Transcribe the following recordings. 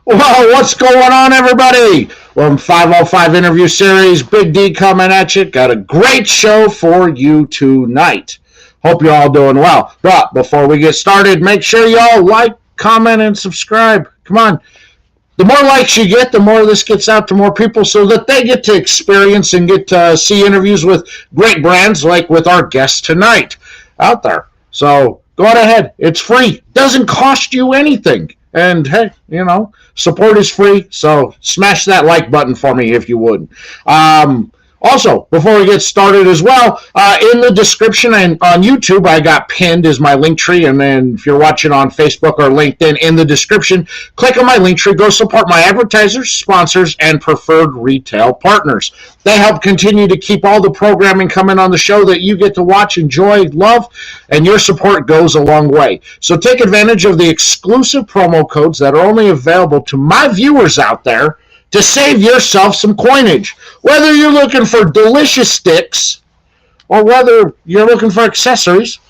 Well, what's going on, everybody? Well, 505 interview series, Big D coming at you. Got a great show for you tonight. Hope you're all doing well. But before we get started, make sure y'all like, comment, and subscribe. Come on. The more likes you get, the more this gets out to more people so that they get to experience and get to see interviews with great brands like with our guest tonight out there. So go on ahead. It's free. Doesn't cost you anything. And hey, support is free. So smash that like button for me if you would. Also, before we get started as well, in the description and on YouTube, I got pinned as my link tree. And then if you're watching on Facebook or LinkedIn, in the description, click on my link tree. Go support my advertisers, sponsors, and preferred retail partners. They help continue to keep all the programming coming on the show that you get to watch, enjoy, love, and your support goes a long way. So take advantage of the exclusive promo codes that are only available to my viewers out there to save yourself some coinage. Whether you're looking for delicious sticks or whether you're looking for accessories,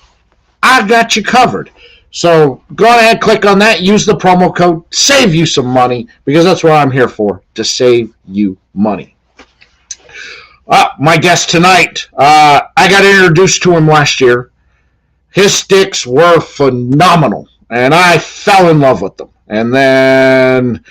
I got you covered. So go ahead, click on that, use the promo code, save you some money, because that's what I'm here for, to save you money. My guest tonight, I got introduced to him last year. His sticks were phenomenal, and I fell in love with them. And then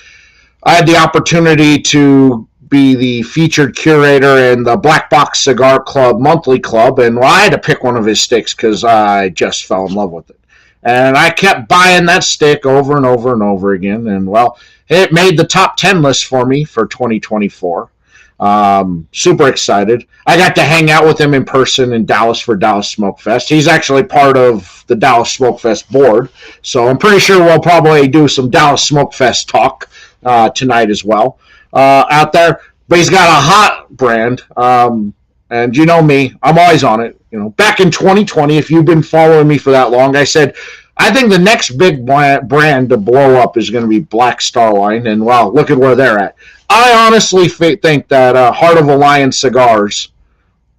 I had the opportunity to be the featured curator in the Black Box Cigar Club monthly club, and I had to pick one of his sticks because I just fell in love with it. And I kept buying that stick over and over and over again, and well, it made the top 10 list for me for 2024. Super excited. I got to hang out with him in person in Dallas for Dallas Smokefest. He's actually part of the Dallas Smokefest board, so I'm pretty sure we'll probably do some Dallas Smokefest talk tonight as well out there. But he's got a hot brand, and you know me, I'm always on it. Back in 2020, if you've been following me for that long, I said I think the next big brand to blow up is going to be Black Star Line, and well, look at where they're at. I honestly think that Heart of a Lion Cigars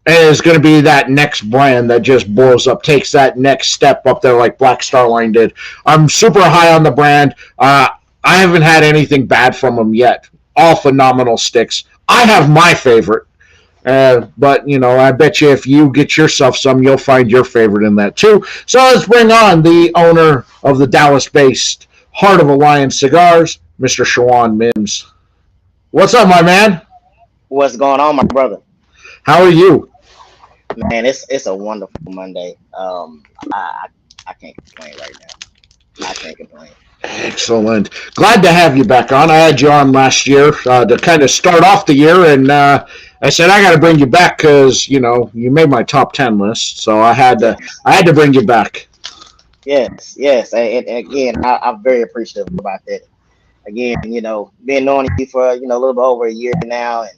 is going to be that next brand that just blows up, takes that next step up there like Black Star Line did. I'm super high on the brand. I haven't had anything bad from them yet. All phenomenal sticks. I have my favorite, but I bet you if you get yourself some, you'll find your favorite in that too. So let's bring on the owner of the Dallas-based Heart of a Lion Cigars, Mr. SherJuan Mims. What's up, my man? What's going on, my brother? How are you? Man, it's a wonderful Monday. I can't complain right now. I can't complain. Excellent. Glad to have you back on. I had you on last year to kind of start off the year, and I said I got to bring you back because you made my top 10 list, so I had to bring you back. Yes. And again, I'm very appreciative about that. Again, been knowing you for a little bit over a year now, and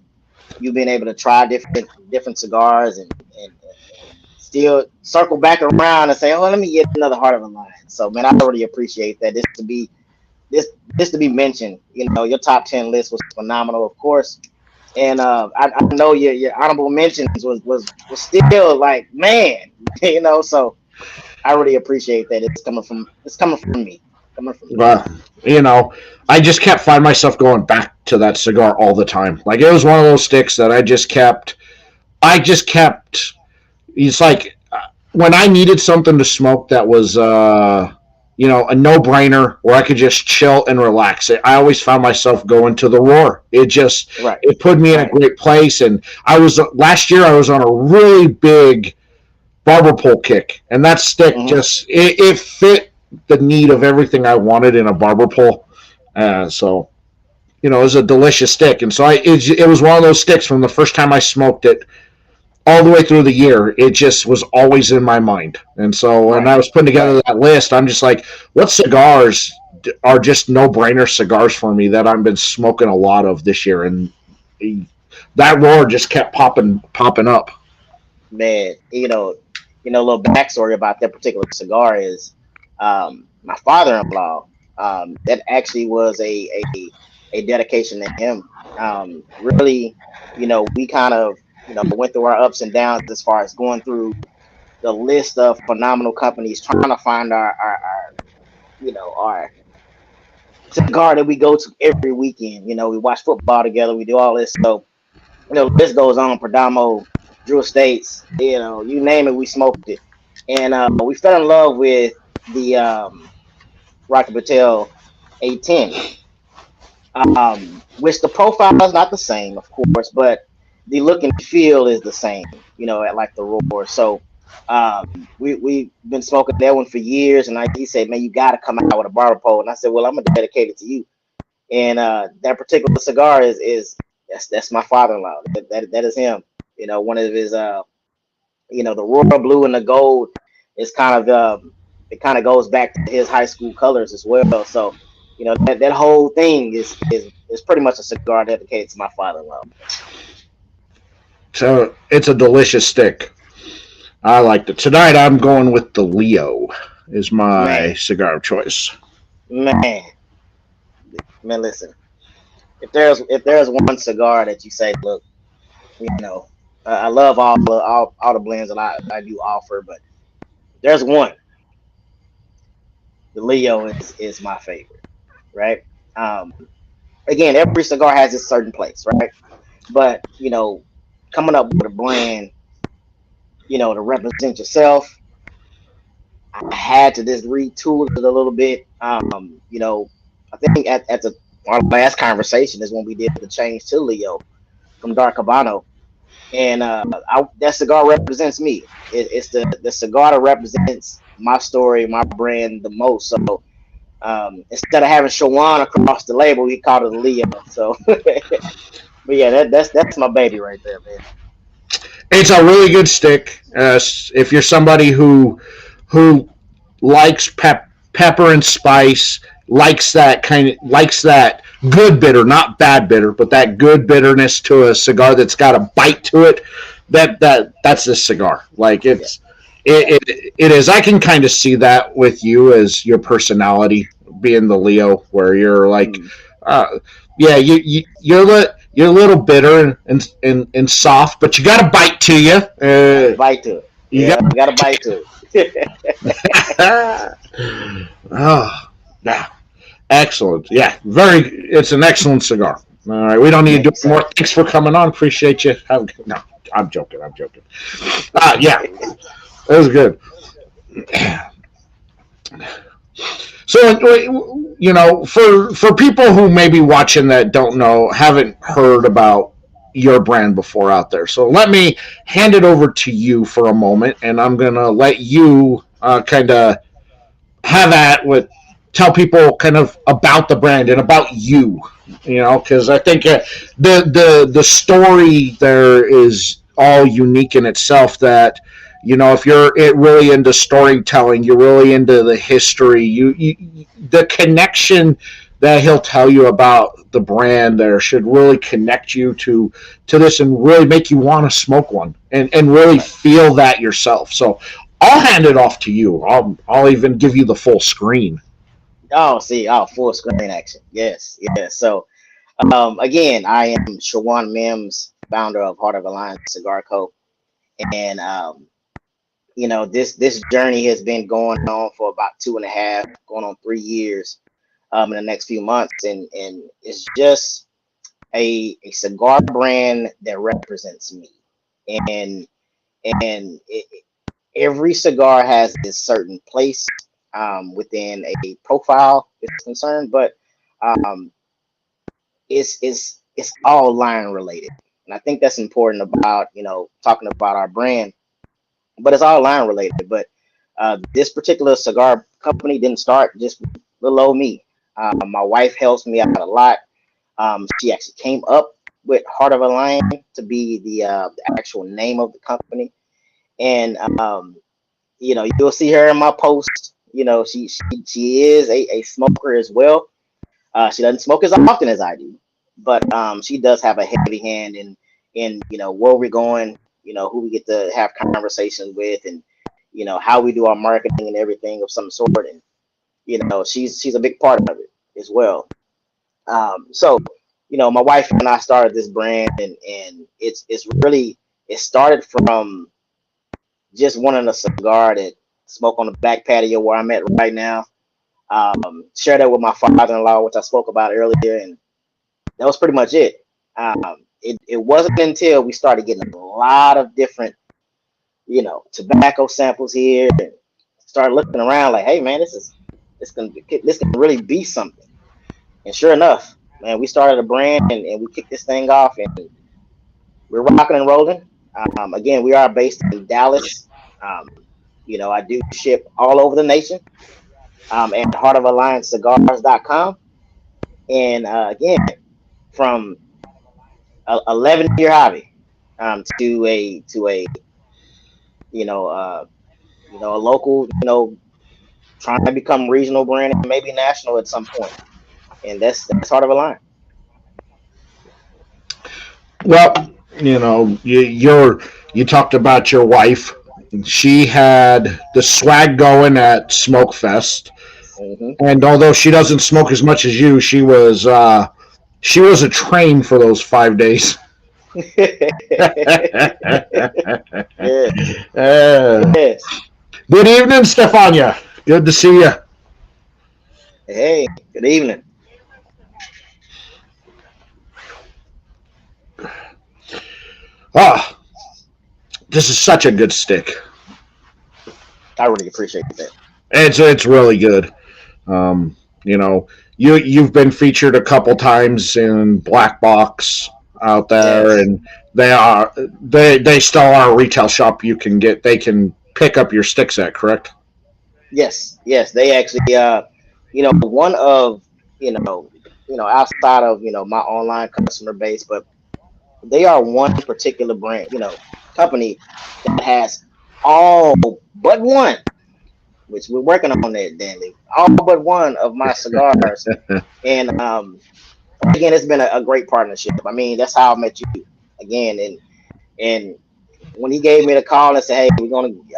you've been able to try different cigars and still circle back around and say, oh, let me get another Heart of a Lion. So, man, I really appreciate that. This to be mentioned. Your top 10 list was phenomenal, of course, and I know your honorable mentions was still like, man, So I really appreciate that. It's coming from me. Well, I just kept finding myself going back to that cigar all the time. Like it was one of those sticks that I just kept. It's like when I needed something to smoke that was, a no-brainer where I could just chill and relax. I always found myself going to the Roar. It put me in a great place. And last year I was on a really big barber pole kick, and that stick it fit the need of everything I wanted in a barber pole. So, it was a delicious stick. And so it was one of those sticks from the first time I smoked it all the way through the year. It just was always in my mind. And so when I was putting together that list, I'm just like, what cigars are just no-brainer cigars for me that I've been smoking a lot of this year? And that Roar just kept popping up. Man, a little backstory about that particular cigar is my father-in-law. That actually was a dedication to him. Really, we kind of went through our ups and downs as far as going through the list of phenomenal companies, trying to find our cigar that we go to every weekend. You know, we watch football together. We do all this. So, you know, this goes on. Perdomo, Drew Estates, you know, you name it, we smoked it. And we fell in love with the Rocky Patel 810, which the profile is not the same, of course, but the look and feel is the same, you know, at like the roar. So we've been smoking that one for years. And he said, man, you got to come out with a barber pole. And I said, well, I'm going to dedicate it to you. And that particular cigar is that's my father-in-law. That is him. You know, one of his you know, the royal blue and the gold is kind of it kind of goes back to his high school colors as well. So, you know, that whole thing is pretty much a cigar dedicated to my father-in-law. So it's a delicious stick. I liked it. Tonight I'm going with the Leo is my cigar of choice. Man, listen. If there's one cigar that you say, look, you know, I love all the blends that I do offer, but there's one. The Leo is my favorite, right? Um, Again, every cigar has its certain place, right? But you know, coming up with a brand, you know, to represent yourself, I had to just retool it a little bit. You know, I think at our last conversation is when we did the change to Leo from Dark Habano, and that cigar represents me. It's the cigar that represents my story, my brand the most. So instead of having SherJuan across the label, we called it Leo. So, but yeah, that's my baby right there, man. It's a really good stick. If you're somebody who likes pepper and spice, likes that good bitter, not bad bitter, but that good bitterness to a cigar that's got a bite to it. That's this cigar. Like it is. I can kind of see that with you as your personality being the Leo, where you're like, uh, yeah, you're a little bitter and soft, but you got a bite to you. Bite to it. You Yeah, got a bite to it. got. Oh, yeah, excellent. Yeah, it's an excellent cigar. All right, we don't need to do more. Thanks for coming on. Appreciate you. No, I'm joking. Yeah, it was good. So, you know, for people who may be watching that don't know, haven't heard about your brand before out there. So let me hand it over to you for a moment, and I'm gonna let you kind of have at with tell people kind of about the brand and about you. You know, because I think the story there is all unique in itself. That you know, if you're really into storytelling, you're really into the history. The connection that he'll tell you about the brand there should really connect you to this and really make you want to smoke one and really feel that yourself. So I'll hand it off to you. I'll even give you the full screen. Oh, see, full screen action. Yes, yes. So, again, I am SherJuan Mims, founder of Heart of Alliance Cigar Co. And you know, this journey has been going on for about 2.5, going on 3 years. In the next few months, and it's just a cigar brand that represents me, and every cigar has this certain place within a profile is concerned, but um, it's all line related, and I think that's important about, you know, talking about our brand, but it's all line related. But this particular cigar company didn't start just little old me. My wife helps me out a lot. She actually came up with Heart of a Lion to be the actual name of the company, and you know, you'll see her in my post. You know, she is a smoker as well. She doesn't smoke as often as I do, but she does have a heavy hand in you know, where we're going, you know, who we get to have conversations with, and you know, how we do our marketing and everything of some sort. And you know, she's a big part of it as well. So you know, my wife and I started this brand, and it's really, it started from just wanting a cigar that smoke on the back patio where I'm at right now. Share that with my father-in-law, which I spoke about earlier, and that was pretty much it. It wasn't until we started getting a lot of different, tobacco samples here, and started looking around like, hey man, this can really be something. And sure enough, man, we started a brand and we kicked this thing off, and we're rocking and rolling. Again, we are based in Dallas. Um, I do ship all over the nation, at heartofalliancecigars.com. And again, from a 11-year hobby, to a a local, trying to become regional brand and maybe national at some point. And that's Heart of Alliance. Well, you talked about your wife. She had the swag going at Smokefest, Mm-hmm. and although she doesn't smoke as much as you, she was a train for those 5 days. Yeah. Uh, Yes. Good evening, Stefania. Good to see you. Hey, good evening. Ah, this is such a good stick. I really appreciate that. It's really good. You know, you've been featured a couple times in Black Box out there, Yes. and they still are a retail shop. They can pick up your sticks at, correct? Yes. Yes. They actually, one of, outside of, my online customer base, but they are one particular brand, company that has all but one, which we're working on that, Danny. All but one of my cigars. And again, it's been a great partnership. I mean, that's how I met you again. And when he gave me the call and said, "Hey,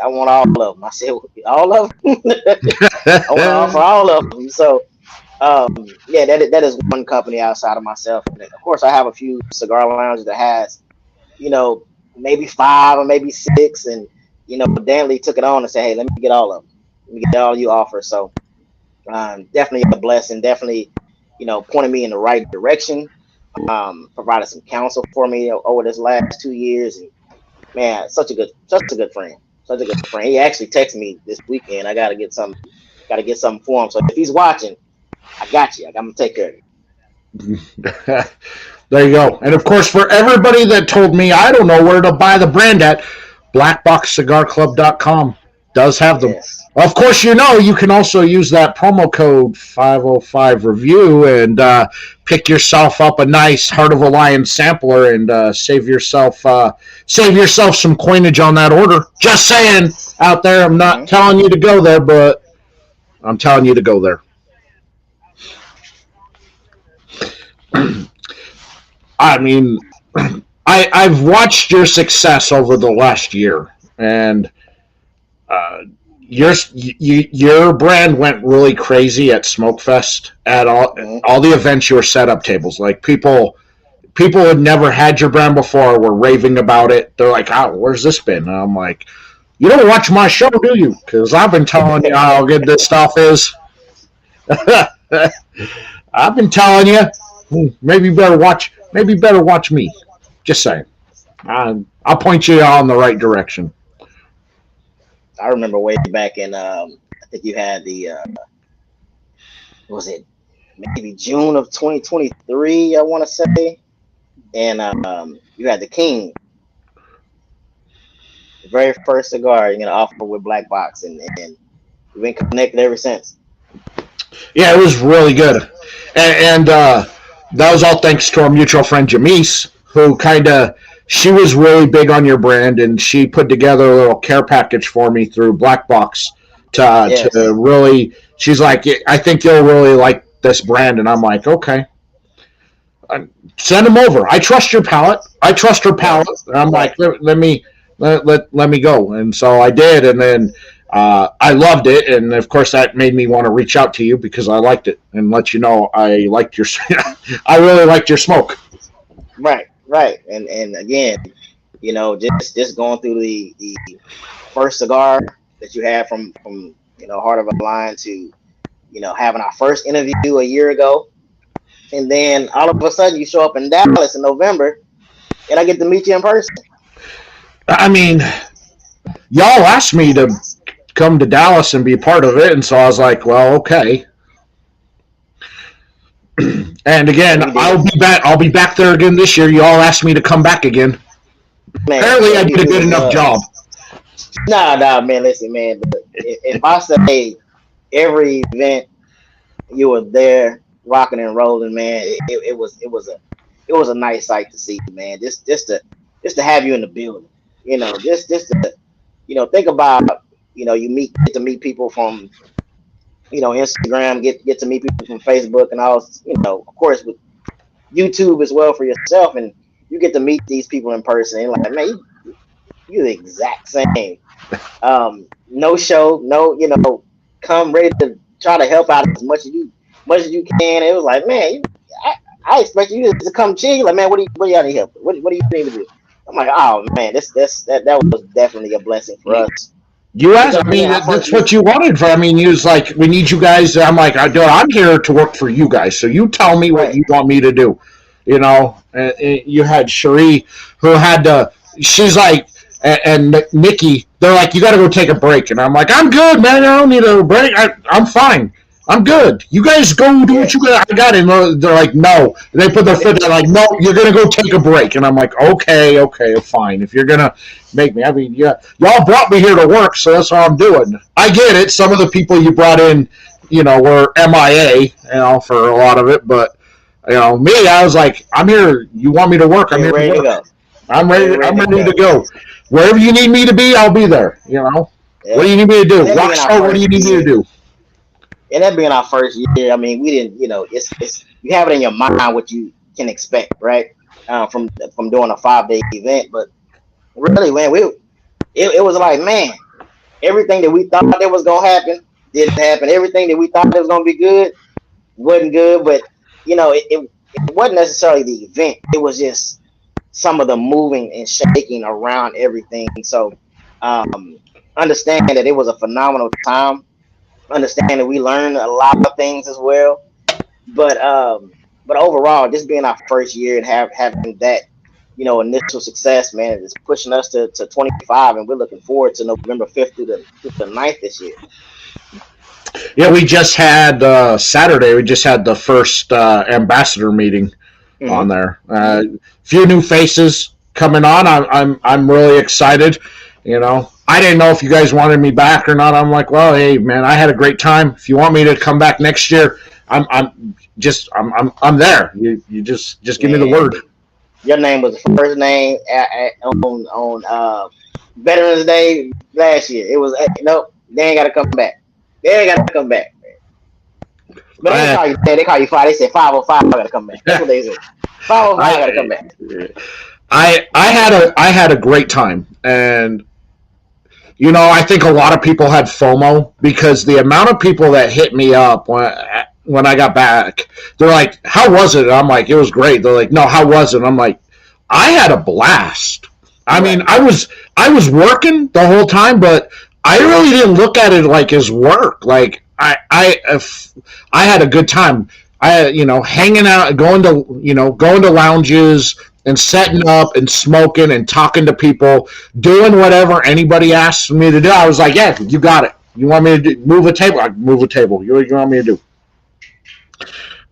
I want all of them," I said, "All of them." I want to offer all of them. So, yeah, that is one company outside of myself. And of course, I have a few cigar lounges that has, you know, maybe five or maybe six, and Danley took it on and said, "Hey, let me get all of them. Let me get all you offer." So, definitely a blessing. Definitely, pointed me in the right direction. Provided some counsel for me over this last 2 years, and man, such a good friend, such a good friend. He actually texted me this weekend. I got to get something for him. So if he's watching, I got you. I'm gonna take care of you. There you go. And of course, for everybody that told me I don't know where to buy the brand at, blackboxcigarclub.com does have them. Yes. Of course, you can also use that promo code 505 review and pick yourself up a nice Heart of a Lion sampler and save yourself some coinage on that order. Just saying out there, I'm not Mm-hmm. telling you to go there, but I'm telling you to go there. I mean, I've watched your success over the last year, and uh, your brand went really crazy at Smokefest at Mm-hmm. all the events. Your setup tables, like people had never had your brand before, were raving about it. They're like, "Oh, where's this been?" And I'm like, "You don't watch my show, do you? Because I've been telling you how good this stuff is. I've been telling you. Maybe better watch. Maybe better watch me. Just saying. I'll point you all in the right direction." I remember way back in I think you had the what was it, maybe June of 2023, I want to say, and you had the King, the very first cigar you're gonna offer with Black Box, and we've been connected ever since. Yeah, it was really good, and that was all thanks to our mutual friend Jamise, who she was really big on your brand, and she put together a little care package for me through Black Box to Yes. really. She's like, "I think you'll really like this brand," and I'm like, "Okay." Send them over. I trust your palate. I trust her Right. palate. And I'm Right. like, let me go. And so I did, and then I loved it, and of course that made me want to reach out to you because I liked it and let you know I liked your. I really liked your smoke. Right. Right. And again, just going through the first cigar that you had from Heart of a Lion to having our first interview a year ago, and then all of a sudden you show up in Dallas in November, and I get to meet you in person. I mean, y'all asked me to come to Dallas and be a part of it, and so I was like, well, okay. And again, I'll be back there again this year. You all asked me to come back again. Man, apparently, I did a good enough job. Nah, man. Listen, man. If I say every event you were there, rocking and rolling, man, it was a nice sight to see, man. Just to have you in the building, just to think about, you get to meet people from, Instagram, get to meet people from Facebook and all, of course with YouTube as well for yourself, and you get to meet these people in person, and like, man, you're the exact same. No show, no, come ready to try to help out as much as you can. It was like, man, I expect you to come chill. Like, man, what do y'all need help with? What do you need to do? I'm like, oh man, that was definitely a blessing for us. You asked, I mean, that's what you wanted. I mean, you was like, we need you guys. I'm like, I'm here to work for you guys. So you tell me what you want me to do. And you had Cherie, who had to, she's like, and Nikki, they're like, you got to go take a break. And I'm like, I'm good, man. I don't need a break. I'm fine. I'm good. You guys go do what you got. I got it. And they're like, no. And they put their foot down like, no, you're going to go take a break. And I'm like, okay, fine. If you're going to make me, I mean, yeah, y'all brought me here to work, so that's what I'm doing. I get it. Some of the people you brought in, were MIA, for a lot of it. But, me, I was like, I'm here. You want me to work? I'm here ready to work. go. I'm ready to go. Wherever you need me to be, I'll be there, Yeah. What do you need me to do? Rockstar, what do you need me to do? And that being our first year, I mean, we didn't, it's you have it in your mind what you can expect, right? From doing a 5-day event, but really, man, it was like, man, everything that we thought that was gonna happen didn't happen. Everything that we thought that was gonna be good wasn't good, but it wasn't necessarily the event. It was just some of the moving and shaking around everything. So, understand that it was a phenomenal time. Understand that we learned a lot of things as well, but overall, this being our first year and having that initial success, man, is pushing us to 25, and we're looking forward to November 5th through the 9th this year. Yeah, we just had Saturday. We just had the first ambassador meeting on there. Few new faces coming on. I'm really excited. I didn't know if you guys wanted me back or not. I'm like, well, hey, man, I had a great time. If you want me to come back next year, I'm there. You just give me the word. Your name was the first name on Veterans Day last year. It was nope. They ain't got to come back. But they call you 5. They said 505. I got to come back. That's what they said. 505. I got to come back. I had a great time, and I think a lot of people had FOMO because the amount of people that hit me up when I got back, they're like, how was it? And I'm like, it was great. They're like, no, how was it? I'm like, I had a blast. I mean, I was working the whole time, but I really didn't look at it like as work. Like I had a good time. I hanging out, going to lounges and setting up and smoking and talking to people, doing whatever anybody asks me to do. I was like, yeah, you got it. You want me to move a table? I move a table. You want me to do?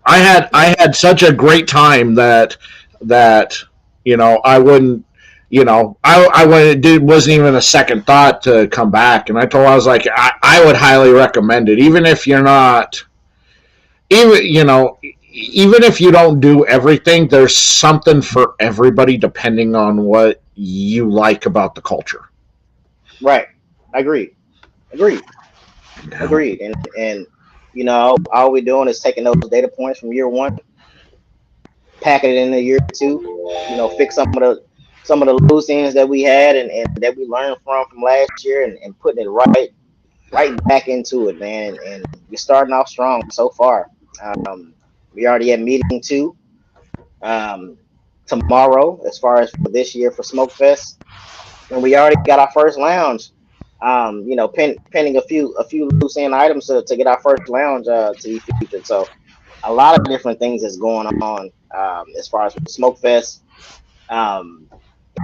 I had such a great time that I wouldn't. It wasn't even a second thought to come back. And I was like, I would highly recommend it, even if you're not, even if you don't do everything, there's something for everybody depending on what you like about the culture. Right. Agreed. And all we're doing is taking those data points from year 1, packing it in the year 2, fix some of the loose ends that we had and that we learned from last year and putting it right back into it, man. And we're starting off strong so far. We already had meeting 2 tomorrow as far as for this year for Smokefest, and we already got our first lounge Pending a few loose end items to get our first lounge to be featured. So a lot of different things is going on as far as with Smokefest. Um,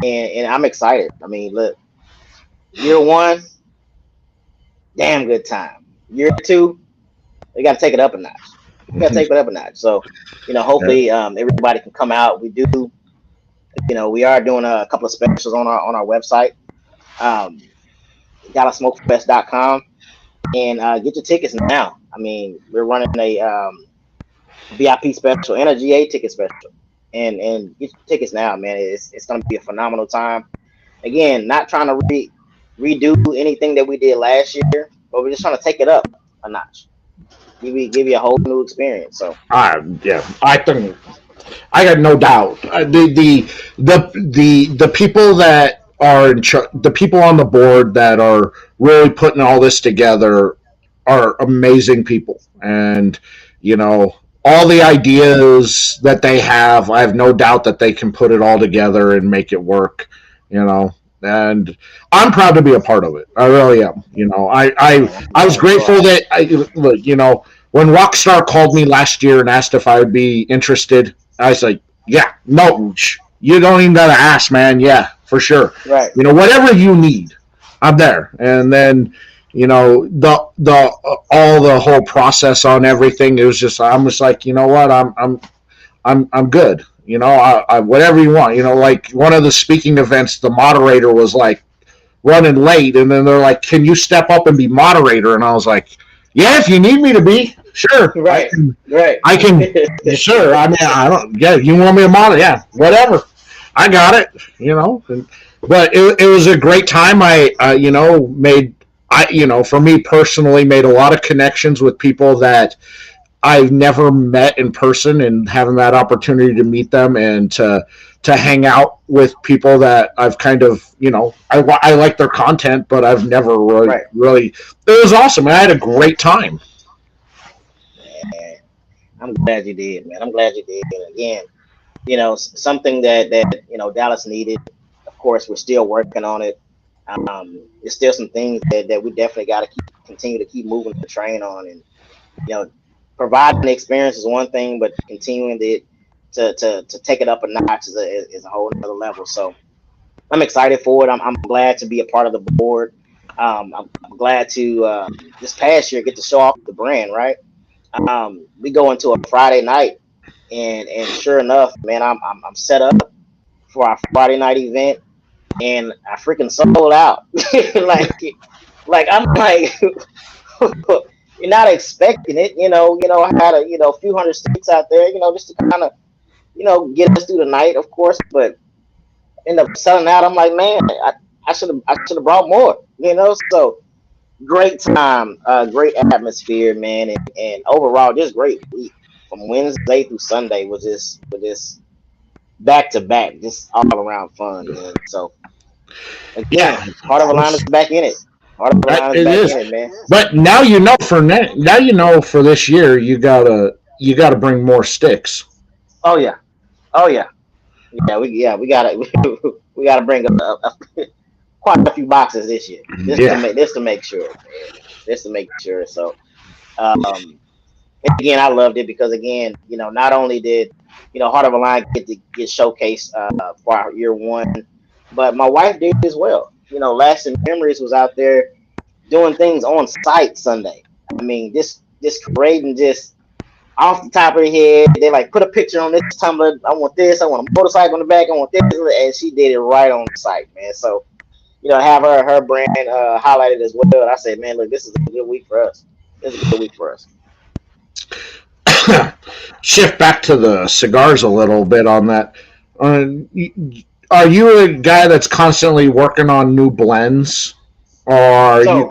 and I'm excited. I mean, look, year one, damn good time. Year two, we got to take it up a notch. We got to take it up a notch. So, Yeah. hopefully, everybody can come out. We are doing a couple of specials on our website, um, dallasmokefest.com, and get your tickets now. I mean, we're running a VIP special and a GA ticket special, and get your tickets now, man. It's going to be a phenomenal time. Again, not trying to redo anything that we did last year, but we're just trying to take it up a notch. Give you a whole new experience. So Yeah, I think I got no doubt. The people that are the people on the board that are really putting all this together are amazing people, and you know all the ideas that they have. I have no doubt that they can put it all together and make it work. You know, and I'm proud to be a part of it. I really am. I was man, so grateful that when Rockstar called me last year and asked if I would be interested, I was like, yeah, no, you don't even gotta ask, man. Yeah, for sure. right, Whatever you need, I'm there. And then, the all the whole process on everything. It was just I'm just like, you know what, I'm good. Whatever you want. Like one of the speaking events, the moderator was like running late, and then they're like, "Can you step up and be moderator?" And I was like, "Yeah, if you need me to be, sure, I right, can. right. I can, sure. I mean, I don't. Yeah, you want me to monitor? Yeah, whatever. I got it. But it was a great time. Made for me personally, made a lot of connections with people that I've never met in person, and having that opportunity to meet them and to hang out with people that I've kind of, I like their content, but I've never really, Right. really, it was awesome. I had a great time. Man, I'm glad you did, man. I'm glad you did. And again, something that Dallas needed. Of course, we're still working on it. There's still some things that we definitely got to continue to keep moving the train on, and you know, providing the experience is one thing, but continuing to take it up a notch is a whole another level. So I'm excited for it. I'm glad to be a part of the board. I'm glad to this past year get to show off the brand. Right. We go into a Friday night, and sure enough, man, I'm set up for our Friday night event, and I freaking sold out. like I'm like, you're not expecting it. I had a few hundred sticks out there, just to kind of get us through the night, of course, but end up selling out. I'm like, man, I should have brought more. So great time, great atmosphere, man, and overall just great week from Wednesday through Sunday was just back to back, just all around fun, man. So Yeah, again, Heart of a Line is back in it. Heart of a Line is it back is. in it, man. But now for this year, you gotta bring more sticks. Oh yeah, oh yeah, we gotta we gotta bring quite a few boxes this year, Yeah. just to make sure, man. Just to make sure. So um, again, I loved it because again, not only did Heart of a Line get showcased for our year one, but my wife did as well. Lasting Memories was out there doing things on site Sunday. I mean, just creating just off the top of her head. They like put a picture on this tumbler. I want this. I want a motorcycle on the back. I want this, and she did it right on site, man. So have her brand highlighted as well. And I said, man, look, this is a good week for us. This is a good week for us. Shift back to the cigars a little bit on that. Are you a guy that's constantly working on new blends, or are you So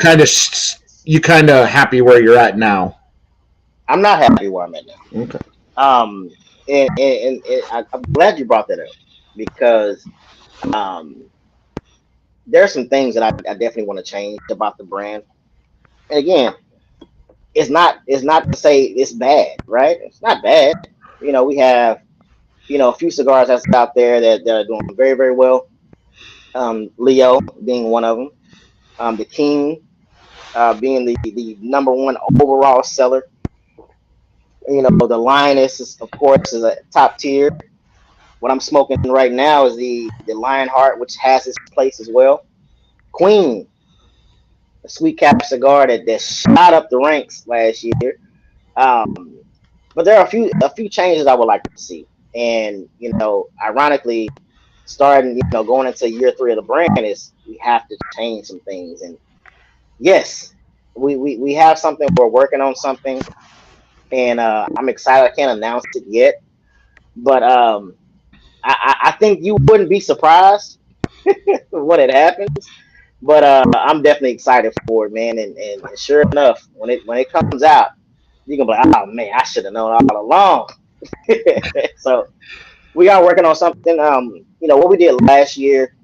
kind of happy where you're at now? I'm not happy where I'm at now. Okay. Um, and I'm glad you brought that up because um, there are some things that I definitely want to change about the brand. And again, it's not to say it's bad, right? It's not bad. We have a few cigars that's out there that are doing very very well. Leo being one of them. The King being the number one overall seller. You know, the Lioness is, of course, is a top tier. What I'm smoking right now is the Lionheart, which has its place as well. Queen, a sweet cap cigar that shot up the ranks last year. Um, but there are a few changes I would like to see. And you know, ironically, starting going into year three of the brand is we have to change some things. And yes, we have something. We're working on something, and I'm excited. I can't announce it yet, but I think you wouldn't be surprised when it happens. But I'm definitely excited for it, man. And sure enough, when it comes out, you can be like, oh man, I should have known all along. So we are working on something. What we did last year,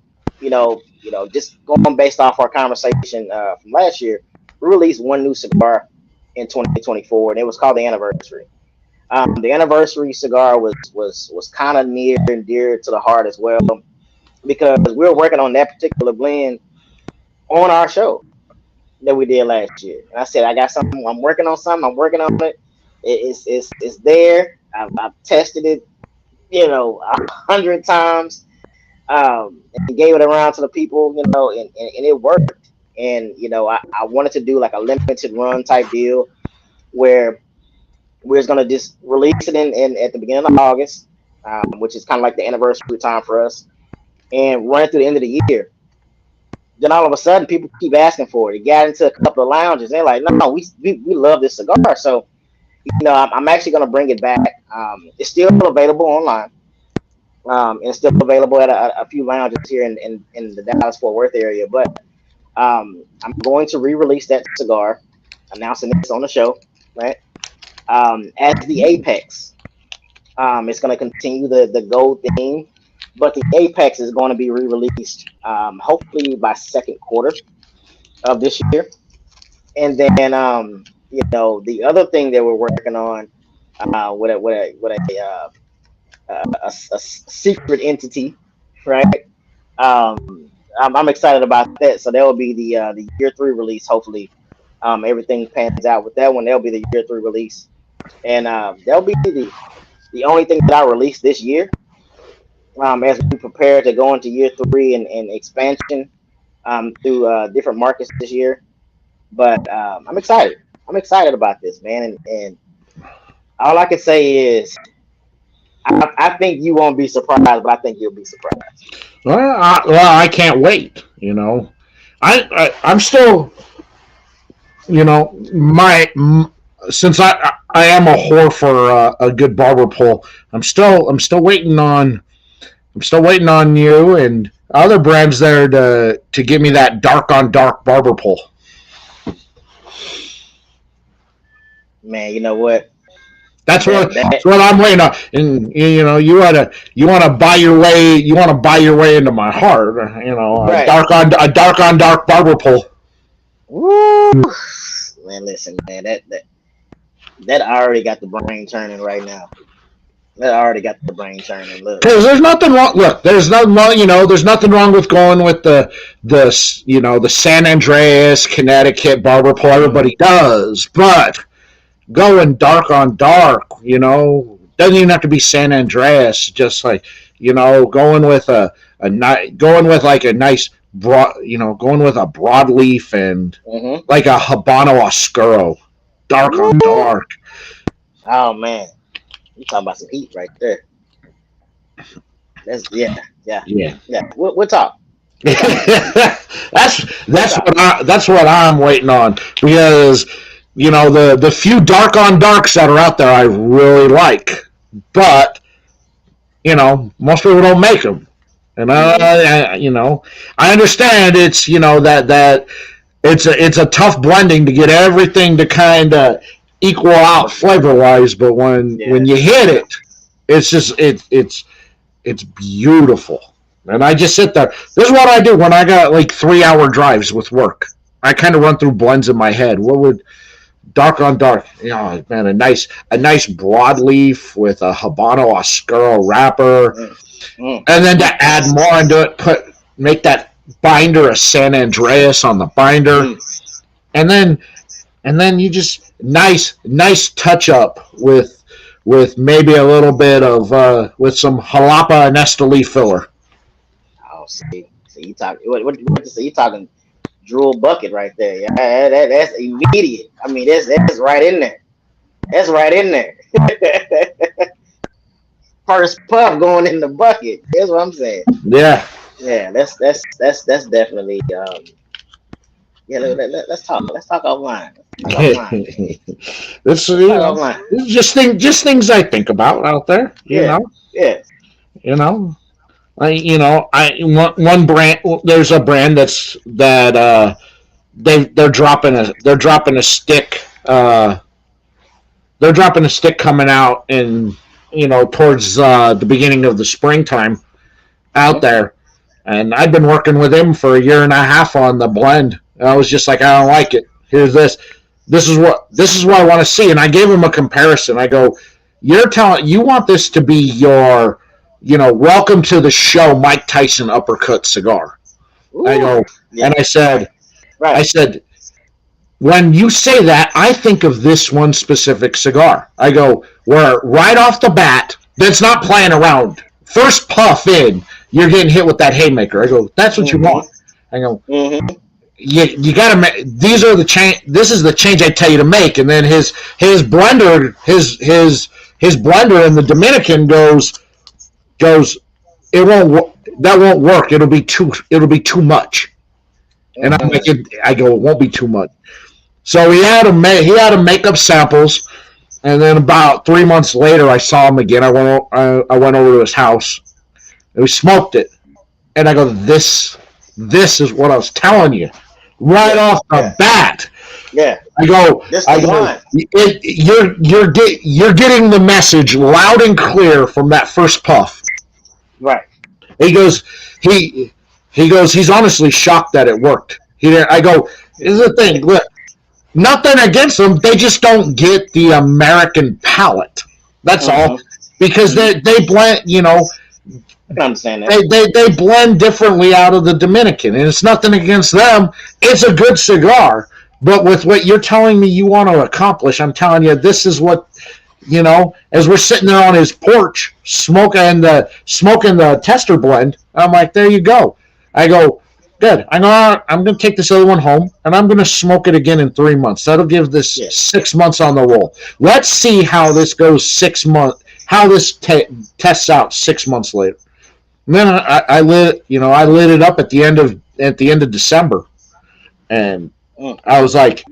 just going based off our conversation from last year, we released one new cigar in 2024, and it was called the Anniversary. The Anniversary cigar was kind of near and dear to the heart as well because we were working on that particular blend on our show that we did last year. And I said, I got something. I'm working on something. I'm working on it. It's there. I've tested it, 100 times, and gave it around to the people, and it worked. And I wanted to do like a limited run type deal where we're just gonna just release it in at the beginning of August, which is kind of like the anniversary time for us, and run it through the end of the year. Then all of a sudden, people keep asking for it. It got into a couple of lounges. They're like, "No, we love this cigar." So, I'm actually going to bring it back. It's still available online. It's still available at a few lounges here in the Dallas Fort Worth area. But I'm going to re-release that cigar, announcing this on the show, right? As the Apex. It's going to continue the gold theme, but the Apex is going to be re-released hopefully by second quarter of this year. And then the other thing that we're working on with a secret entity, right? I'm excited about that. So that will be the year three release. Hopefully, everything pans out with that one. That'll be the year three release, and that'll be the only thing that I release this year. As we prepare to go into year three and expansion through different markets this year. But I'm excited. I'm excited about this, man. And all I can say is I think you won't be surprised, but I think you'll be surprised. I can't wait. I'm still, my since I am a whore for a good barber pole. I'm still waiting on you and other brands there to give me that dark on dark barber pole. Man, you know what? That's what I'm waiting on. And you want to buy your way into my heart. Right. A dark on dark barber pole. Woo! Man, listen, man, that already got the brain turning right now. That already got the brain turning. Look, because there's nothing wrong. Look, there's nothing wrong. There's nothing wrong with going with the San Andreas, Connecticut barber pole. Everybody does, but going dark on dark, doesn't even have to be San Andreas. Just like going with going with like a nice broad, going with a broadleaf and like a Habano Oscuro, dark on dark. Oh man, you talking about some heat right there. That's yeah. We'll talk. that's what I'm waiting on because the few dark on darks that are out there I really like, but most people don't make them, and I understand it's that it's a tough blending to get everything to kind of equal out flavor wise, but when you hit it, it's just it's beautiful. And I just sit there. This is what I do when I got like 3-hour drives with work. I kind of run through blends in my head. What would dark on dark? Man, a nice broadleaf with a Habano Oscuro wrapper, and then to add more into it, make that binder, a San Andreas on the binder, Mm. and then you just nice touch up with maybe a little bit of with some jalapa and Esteli filler. Oh, see, you talking so you talking drool bucket right there. Yeah, that's immediate. I mean, that's right in there. That's right in there. First puff going in the bucket. That's what I'm saying. Yeah. Yeah, that's definitely yeah. Let's talk. Let's talk offline. Let's talk offline. This Let's talk offline. this is just things I think about out there. Yeah, yeah. You know. I one brand. There's a brand that they're dropping a stick. They're dropping a stick coming out in towards the beginning of the springtime out there, and I've been working with him for a year and a half on the blend. And I was just like, I don't like it. Here's this. This is what I want to see. And I gave him a comparison. I go, you want this to be your, welcome to the show, Mike Tyson uppercut cigar. Ooh, I go, yeah. and I said, Right. I said, when you say that, I think of this one specific cigar. I go, where right off the bat, that's not playing around. First puff in, you're getting hit with that haymaker. I go, that's what you want. I go, you got to make. These are the change. This is the change I tell you to make. And then his blender, his blender in the Dominican goes. It won't. That won't work. It'll be too much. And I go, it won't be too much. So he had to make up samples, and then about 3 months later, I saw him again. I went over to his house, and we smoked it. And I go, this is what I was telling you, right off the bat. Yeah. I go, you're getting the message loud and clear from that first puff. Right. He goes, he's honestly shocked that it worked. I go, here's the thing, look, nothing against them, they just don't get the American palate. That's all. Because they blend, I can understand that. they blend differently out of the Dominican, and it's nothing against them. It's a good cigar, but with what you're telling me you want to accomplish, I'm telling you, this is what, as we're sitting there on his porch smoking the tester blend, I'm like, there you go. I go, good. I'm going to take this other one home, and I'm going to smoke it again in 3 months. That'll give this 6 months on the roll. Let's see how this goes 6 months. How this tests out 6 months later. And then I lit it up at the end of December, and I was like,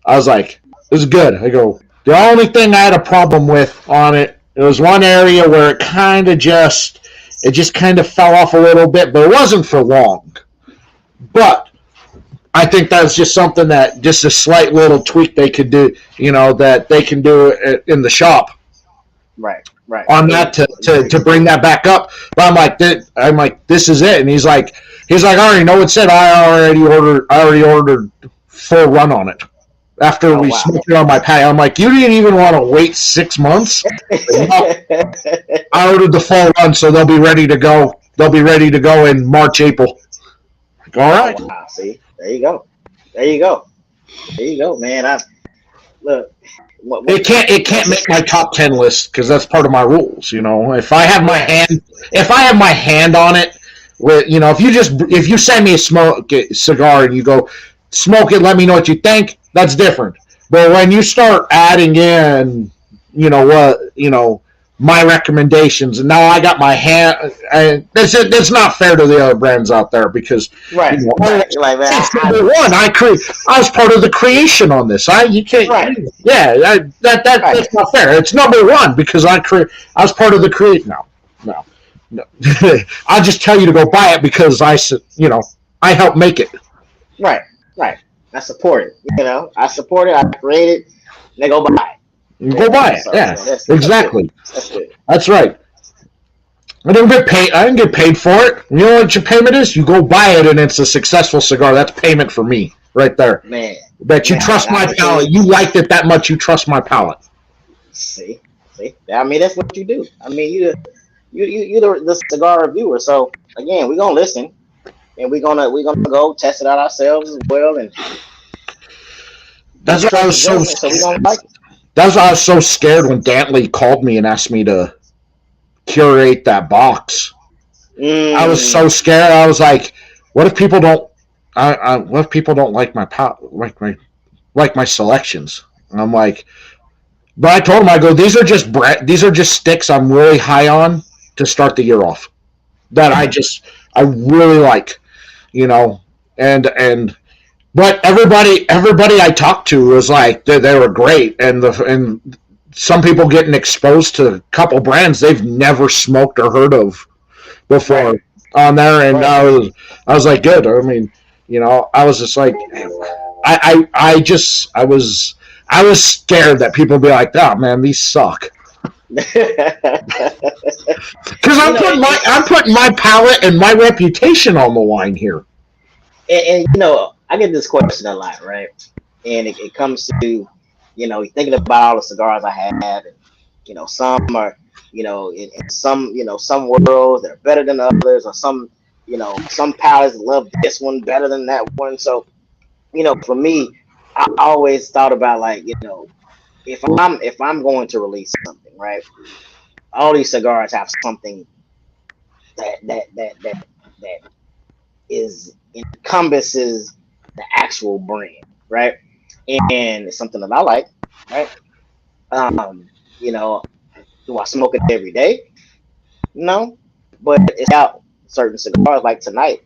this is good. I go, the only thing I had a problem with on it, there was one area where it just kind of fell off a little bit, but it wasn't for long. But I think that's just something just a slight little tweak they could do, that they can do in the shop. Right. On that to bring that back up. But I'm like, this is it. And he's like, I already know what's it. I already ordered full run on it. After we smoked it on my patio, I'm like, you didn't even want to wait 6 months? I ordered the full run, so they'll be ready to go. They'll be ready to go in March, April. Like, all right. Oh, wow. See, there you go, man. Look. It can't make my top 10 list because that's part of my rules. If I have my hand on it, with if you send me a cigar and you go smoke it, let me know what you think. That's different. But when you start adding in, my recommendations, and now I got my hand. That's not fair to the other brands out there because right. Number one, I was part of the creation on this. You can't. Right. Yeah, that's not fair. It's number one because I was part of the create. No. I'll just tell you to go buy it because I helped make it. Right. I support it. I support it. I create it. They go buy it. Go buy it. Yeah, exactly. That's right. I didn't get paid for it. You know what your payment is? You go buy it, and it's a successful cigar. That's payment for me, right there. Man, that you trust my palate. You liked it that much. You trust my palate. See. I mean, that's what you do. I mean, you're the cigar reviewer. So again, we're gonna listen. and we're gonna go test it out ourselves as well, and That's why I trust the was so. judgment. So we're gonna like it. That's why I was so scared when Dantley called me and asked me to curate that box. I was so Mm. scared. I was like, "What if people don't? What if people don't like my selections?" And I'm like, but I told him, I go, these are just sticks I'm really high on to start the year off. That I really like, you know, and but everybody I talked to was like they were great, and some people getting exposed to a couple brands they've never smoked or heard of Right. before on there, and Right. I was like, good. I mean, I was just like, I was scared that people would be like, oh man, these suck. Because you know, I'm putting my palate and my reputation on the line here. and I get this question a lot, right? And it comes to, thinking about all the cigars I have, and some are, in some, some worlds that are better than others, or some palates love this one better than that one. So, for me, I always thought about, like, if I'm going to release something, right? All these cigars have something that is encompasses the actual brand, right? And it's something that I like, right? Um, you know, do I smoke it every day? No, but it's out certain cigars like tonight.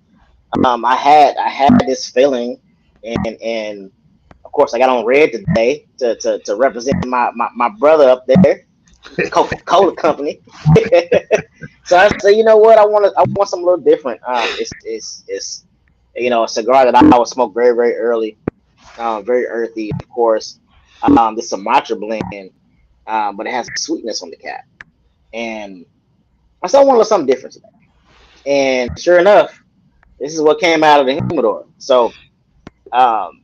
I had this feeling, and of course I got on red today to represent my brother up there, Coca-Cola Company. So I say, you know what? I want something a little different. It's a cigar that I would smoke very very early, very earthy, of course. This Sumatra blend, but it has sweetness on the cap, and I said I want a little something different today. And sure enough, this is what came out of the humidor. So, um,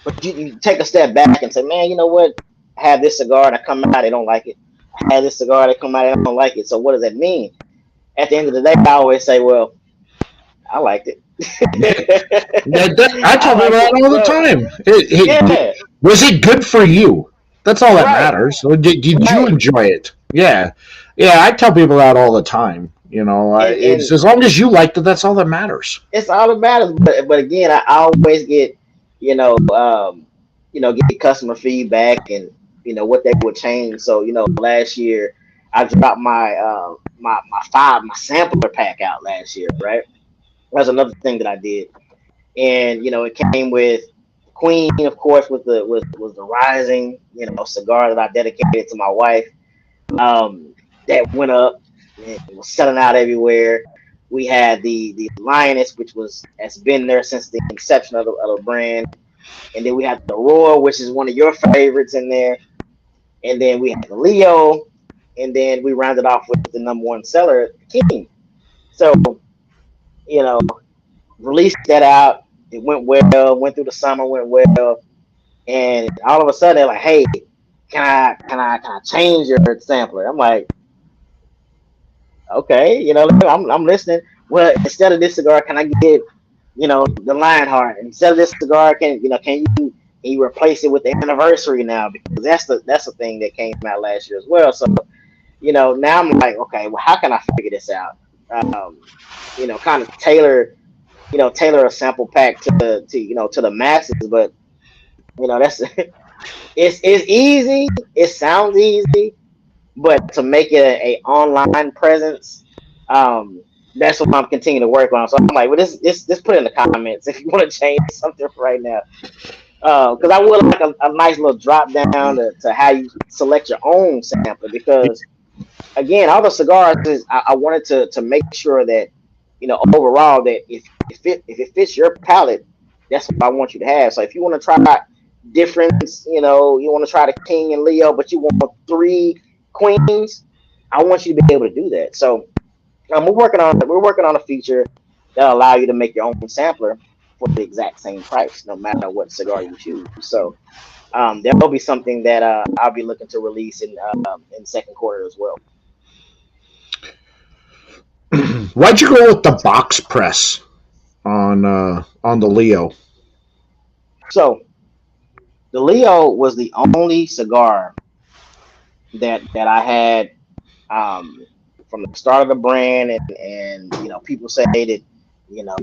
but you take a step back and say, man, you know what? I have this cigar that come out, they don't like it. I have this cigar that come out, they don't like it. So what does that mean? At the end of the day, I always say, well, I liked it. I I tell people liked that it. all the So time. yeah, Was it good for you? That's all that right, matters. So did you right. enjoy it? Yeah, yeah. I tell people that all the time. It's And as long as you liked it, that's all that matters. it's all that matters. But again, I always get, get customer feedback, and what they would change. So last year I dropped my sampler pack out last year, right? That's another thing that I did, and it came with Queen, of course, with the Rising, cigar that I dedicated to my wife. That went up and was selling out everywhere. We had the Lioness, which has been there since the inception of the brand, and then we had the Royal, which is one of your favorites in there, and then we had the Leo, and then we rounded off with the number one seller, King. So you know, released that out. It went well. Went through the summer, went well, and all of a sudden they're like, "Hey, can I change your sampler?" I'm like, okay, I'm listening. Well, instead of this cigar, can I get, the Lionheart? Instead of this cigar, can you replace it with the anniversary now? Because that's the thing that came out last year as well. So, now I'm like, okay, well, how can I figure this out? Kind of tailor a sample pack to the masses, but that's it's easy. It sounds easy, but to make it a online presence, that's what I'm continuing to work on. So I'm like, well, this put in the comments if you want to change something right now, because I would like a nice little drop down to how you select your own sampler. Because again, all the cigars I wanted to make sure that overall that if it fits your palate, that's what I want you to have. So if you want to try difference, you want to try the King and Leo, but you want three Queens, I want you to be able to do that. So we're working on a feature that allow you to make your own sampler for the exact same price, no matter what cigar you choose. So there'll be something that I'll be looking to release in second quarter as well. Why'd you go with the box press on the Leo. So the Leo was the only cigar that I had from the start of the brand, and people say that you know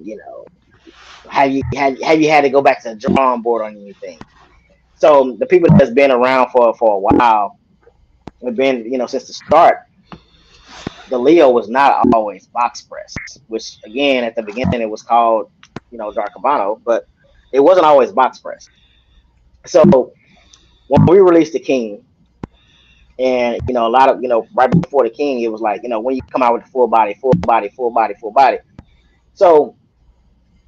you know have you had to go back to the drawing board on anything. So the people that's been around for a while have been since the start. The Leo was not always box press, which again at the beginning it was called Dark Habano, but it wasn't always box press. So when we released the King, and a lot of right before the King, it was like when you come out with the full body, full body, full body, full body. So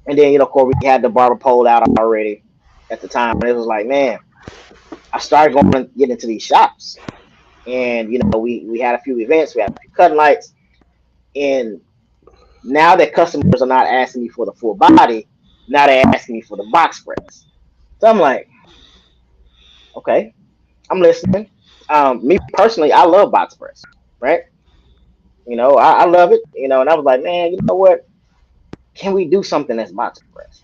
and then of course we had the barber pole out already at the time, and it was like, man, I started going to get into these shops, and we had a few events, we had a few cutting lights, and now that customers are not asking me for the full body, now they're asking me for the box press. So I'm like, okay, I'm listening. Me personally, I love box press, right? I love it, and I was like, man, you know what? Can we do something that's box press?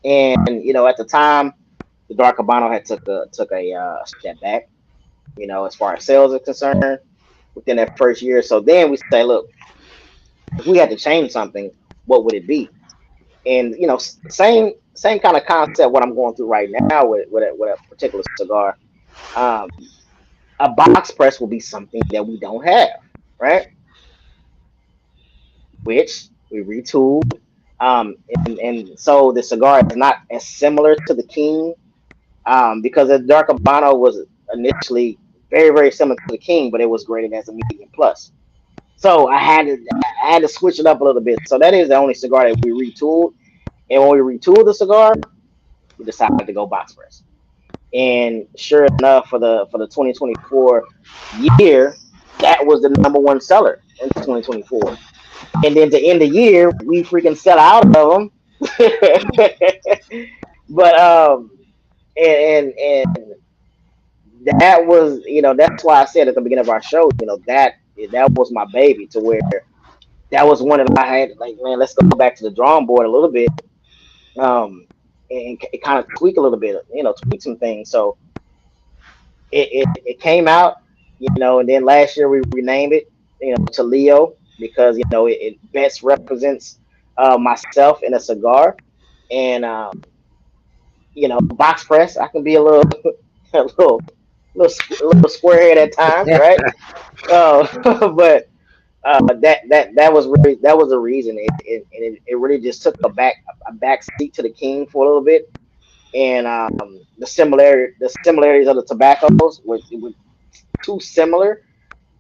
And at the time, the Dark Habano had took a step back, as far as sales are concerned within that first year. So then we say, look, if we had to change something, what would it be? And same kind of concept what I'm going through right now with a particular cigar. Um, a box press will be something that we don't have, right? Which we retooled. And so the cigar is not as similar to the King, because the Dark Habano was initially very, very similar to the King, but it was graded as a medium plus. So I had to switch it up a little bit. So that is the only cigar that we retooled. And when we retooled the cigar, we decided to go box press. And sure enough, for the 2024 year, that was the number one seller in 2024. And then to end the year, we freaking sell out of them. But and that was that's why I said at the beginning of our show, that was my baby, to where that was one that I had like, man, let's go back to the drawing board a little bit, and it kind of tweak a little bit, tweak some things. So it came out, and then last year we renamed it, to Leo, because it best represents myself in a cigar, and box press. I can be a little a little squarehead at times, right? But that was really that was the reason. It really just took a back seat to the King for a little bit, and the similarities of the tobaccos were too similar,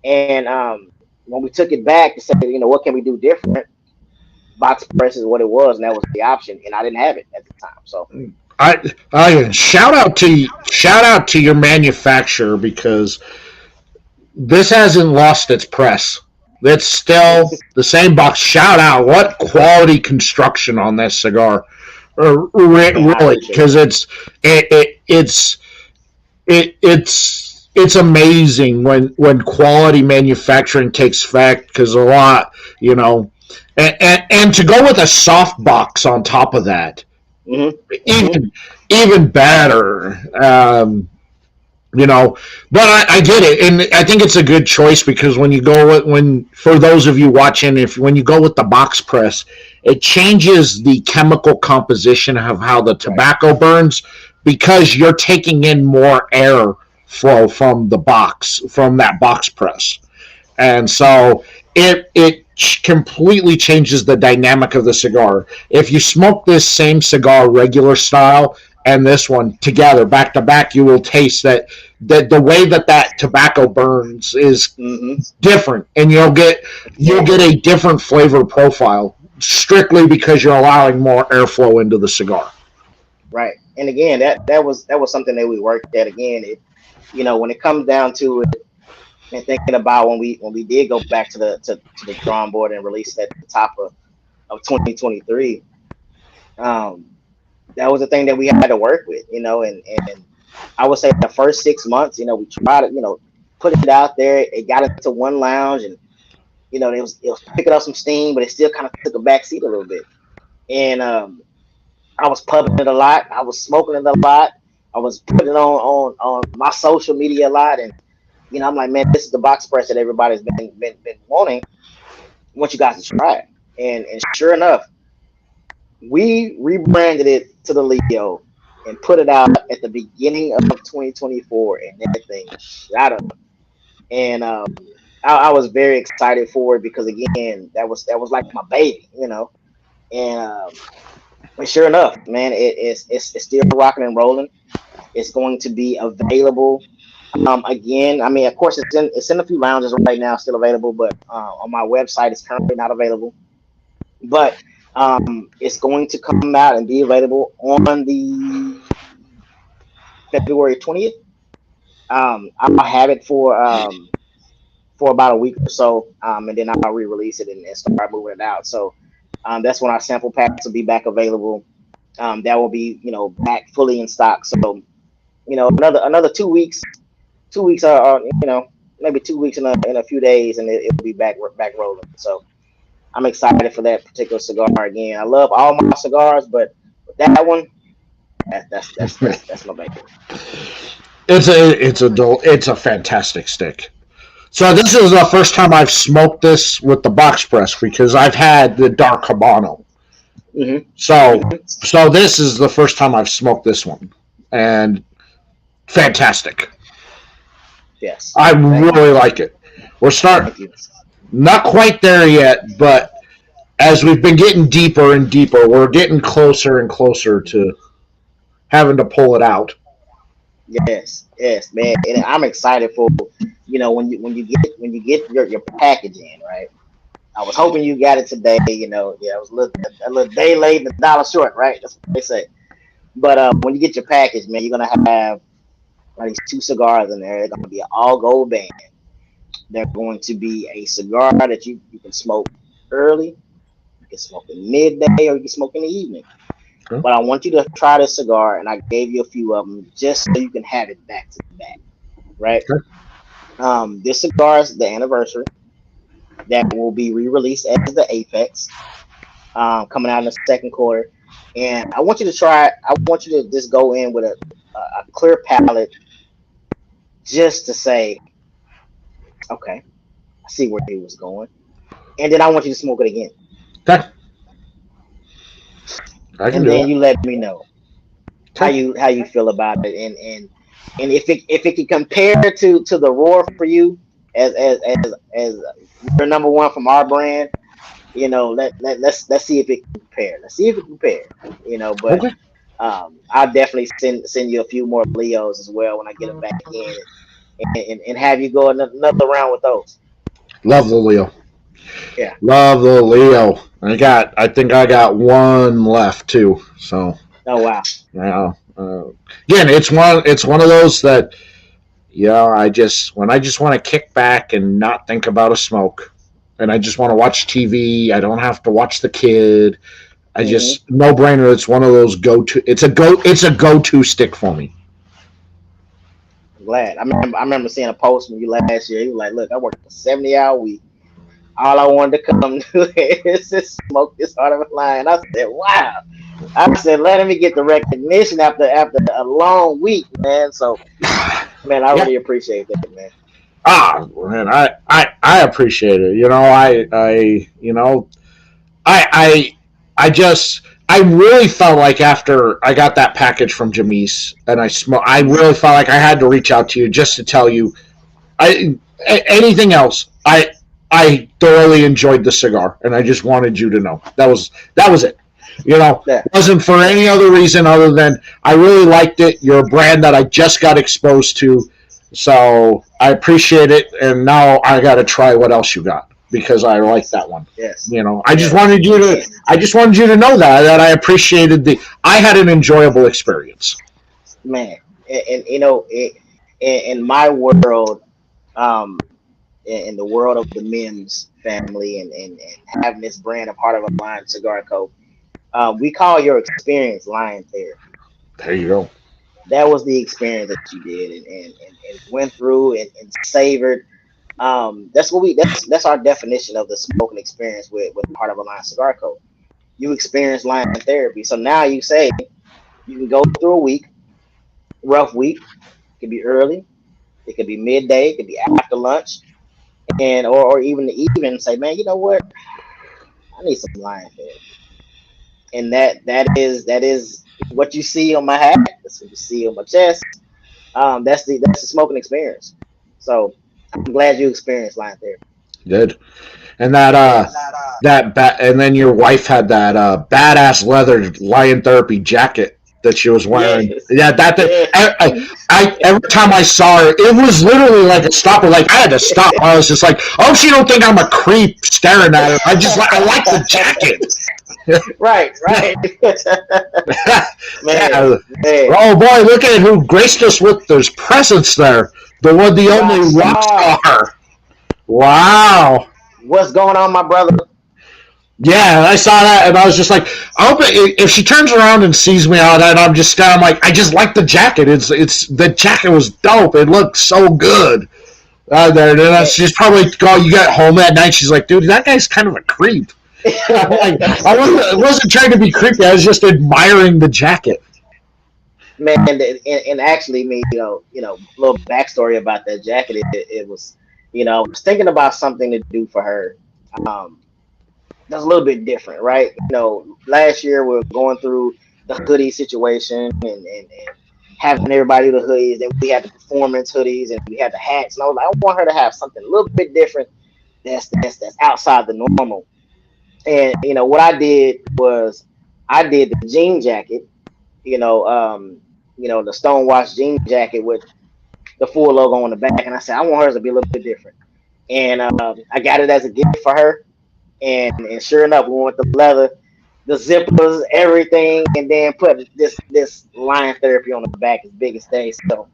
and when we took it back to say, what can we do different, box press is what it was, and that was the option, and I didn't have it at the time. So I shout out to your manufacturer, because this hasn't lost its press. It's still the same box. Shout out! What quality construction on this cigar, man, I really? appreciate Because it. it's amazing when quality manufacturing takes effect. Because a lot, and to go with a soft box on top of that, Hmm. Hmm. even better. You know, but I get it, and I think it's a good choice, because when you go when for those of you watching, if when you go with the box press, it changes the chemical composition of how the Right. tobacco burns, because you're taking in more air flow from that box press, and so it completely changes the dynamic of the cigar. If you smoke this same cigar regular style and this one together back to back, you will taste that the way that tobacco burns is Hmm. different, and you'll get a different flavor profile, strictly because you're allowing more airflow into the cigar. Right. And again, that was something that we worked at. Again, when it comes down to it, and thinking about when we did go back to the drawing board and release it at the top of 2023, um, that was the thing that we had to work with, and I would say the first 6 months, we tried to, put it out there. It got into one lounge, and you know, it was picking up some steam, but it still kind of took a back seat a little bit. And I was pubbing it a lot. I was smoking it a lot. I was putting it on my social media a lot. And you know, I'm like, man, this is the box press that everybody's been wanting. I want you guys to try it. And sure enough, we rebranded it to the Leo and put it out at the beginning of 2024, and that thing shot up. And I was very excited for it because again, that was like my baby, you know. And sure enough, man, it's still rocking and rolling. It's going to be available. Again, I mean, of course, it's in a few lounges right now, still available, but on my website, it's currently not available. But it's going to come out and be available on the February 20th. I'll have it for about a week or so, and then I'll re-release it and start moving it out. So that's when our sample packs will be back available. That will be, you know, back fully in stock. So you know, another 2 weeks, 2 weeks are you know, maybe 2 weeks in a few days, and it'll be back rolling. So I'm excited for that particular cigar again. I love all my cigars, but with that one, that's my baby. It's a fantastic stick. So this is the first time I've smoked this with the box press because I've had the dark habano. Hmm. So this is the first time I've smoked this one, and fantastic. Yes. I Thank you. really like it. We're starting Thank you. not quite there yet, but as we've been getting deeper and deeper, we're getting closer and closer to having to pull it out. Yes. Yes, man. And I'm excited for, you know, when you get your package in, right? I was hoping you got it today. You know, yeah, I was a little day late and a dollar short, right? That's what they say. But when you get your package, man, you're gonna have these two cigars in there. They're gonna be an all gold band. They're going to be a cigar that you can smoke early, you can smoke in midday, or you can smoke in the evening. Okay. But I want you to try this cigar, and I gave you a few of them just so you can have it back to back, right? This cigar is the anniversary that will be re-released as the Apex, coming out in the second quarter. And I want you to try. I want you to just go in with a clear palate, just to say, okay, I see where he was going, and then I want you to smoke it again, Okay, I can and do then that. you let me know how Okay. you feel about it, and if it can compare to the roar for you as your number one from our brand, you know, let's see if it can compare. Let's see if it can compare. You know, but Okay. I'll definitely send you a few more Leos as well when I get them back in, and have you go another round with those. Love the Leo. Yeah. Love the Leo. I think I got one left too. So Oh wow. yeah. Again, it's one of those that when I just want to kick back and not think about a smoke, and I just want to watch TV. I don't have to watch the kid. I Hmm. just no brainer. It's one of those go to. It's a go to stick for me. I'm glad. I remember seeing a post from you last year. You were like, "Look, I worked a 70-hour week. All I wanted to come do is just smoke this out of a line." I said, "Wow." I said, "Let me get the recognition after a long week, man." So, man, I Yeah. really appreciate that, man. Man, I appreciate it. I I just I really felt like after I got that package from Jamise and I Mhm. really felt like I had to reach out to you just to tell you anything else. I thoroughly enjoyed the cigar, and I just wanted you to know that was it. Yeah, It wasn't for yeah, any other reason other than I really liked it. You're a brand that I just got exposed to, so I appreciate it. And now I got to try what else you got because I like yes, that one. yes, I just yes. wanted you to. And I just wanted you to know that I appreciated the. I had an enjoyable experience. man, and you know, in my world, um, in the world of the Mims family, and having this brand a part of a line Cigar Co. We call your experience line therapy. There you go. That was the experience that you did, and went through and savored. That's our definition of the smoking experience with Heart of a Lion Cigar Co. You experience line therapy. So now you say you can go through a week, rough week. It could be early, it could be midday, it could be after lunch, and or even the evening. Say, man, you know what? I need some line therapy, and that is what you see on my hat. That's what you see on my chest. That's the smoking experience. So I'm glad you experienced line therapy. Good. And Yes. and then your wife had that badass leather lion therapy jacket that she was wearing. Yes. Yeah, that thing. Yes. Every time I saw her, it was literally like a stopper. Like I had to stop. I was just like, oh, she don't think I'm a creep staring at her. I like the jacket. Right. Man, Yeah. man. Oh boy, look at who graced us with those presents there. The one, the only rock Rockstar. star. Wow. What's going on, my brother? Yeah, I saw that, and I was just like, I hope if she turns around and sees me out, and I'm like, I just like the jacket. It's the jacket was dope. It looked so good. She's probably you got home that night. She's like, dude, that guy's kind of a creep. Like, I wasn't trying to be creepy. I was just admiring the jacket. Man, and actually, me, little backstory about that jacket. It was, I was thinking about something to do for her. That's a little bit different, right? Last year we were going through the hoodie situation and having everybody do the hoodies, and we had the performance hoodies and we had the hats. And I was like, I want her to have something a little bit different that's outside the normal. And what I did was I did the jean jacket, the Stonewashed jean jacket with the full logo on the back, and I said I want hers to be a little bit different. And I got it as a gift for her, and sure enough, we went with the leather, the zippers, everything, and then put this line therapy on the back as big as day. So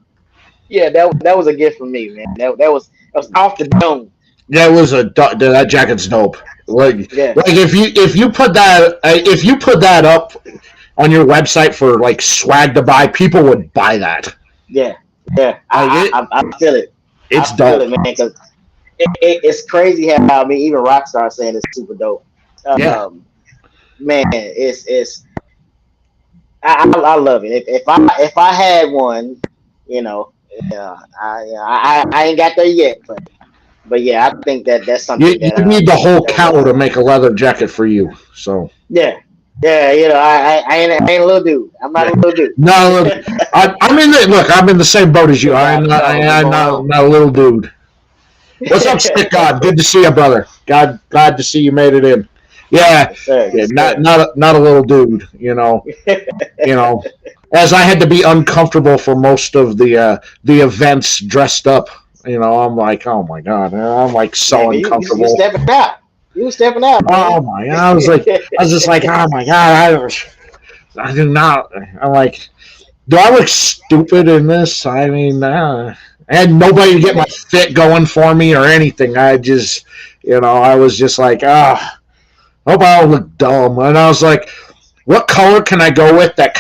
yeah, that was a gift for me, man. That was off the dome. Yeah, it was that jacket's dope. Yeah, Like if you put that up on your website for like swag to buy, people would buy that. yeah. Like I feel it. it's I feel dope. it, man, because it's crazy how even Rockstar saying it's super dope. Yeah. Man, I love it. If I had one, I ain't got there yet, but yeah, I think that's something You that need the whole cow to make a leather jacket for you. So yeah, I ain't a little dude. I'm not a little dude. no, look, I'm in the same boat as you. I'm not a little dude. What's up, Stick God? Good to see you, brother. Glad to see you made it in. Yeah, Yes, sir. yeah, Yes, not a little dude. As I had to be uncomfortable for most of the events dressed up. I'm like, oh my god, I'm like so man, uncomfortable. you stepping out. You stepping out, man. Oh my god, I was just like, oh my god, I do not. I'm like, do I look stupid in this? I mean, I had nobody to get my fit going for me or anything. I just, I was just like, hope I don't look dumb. And I was like, what color can I go with that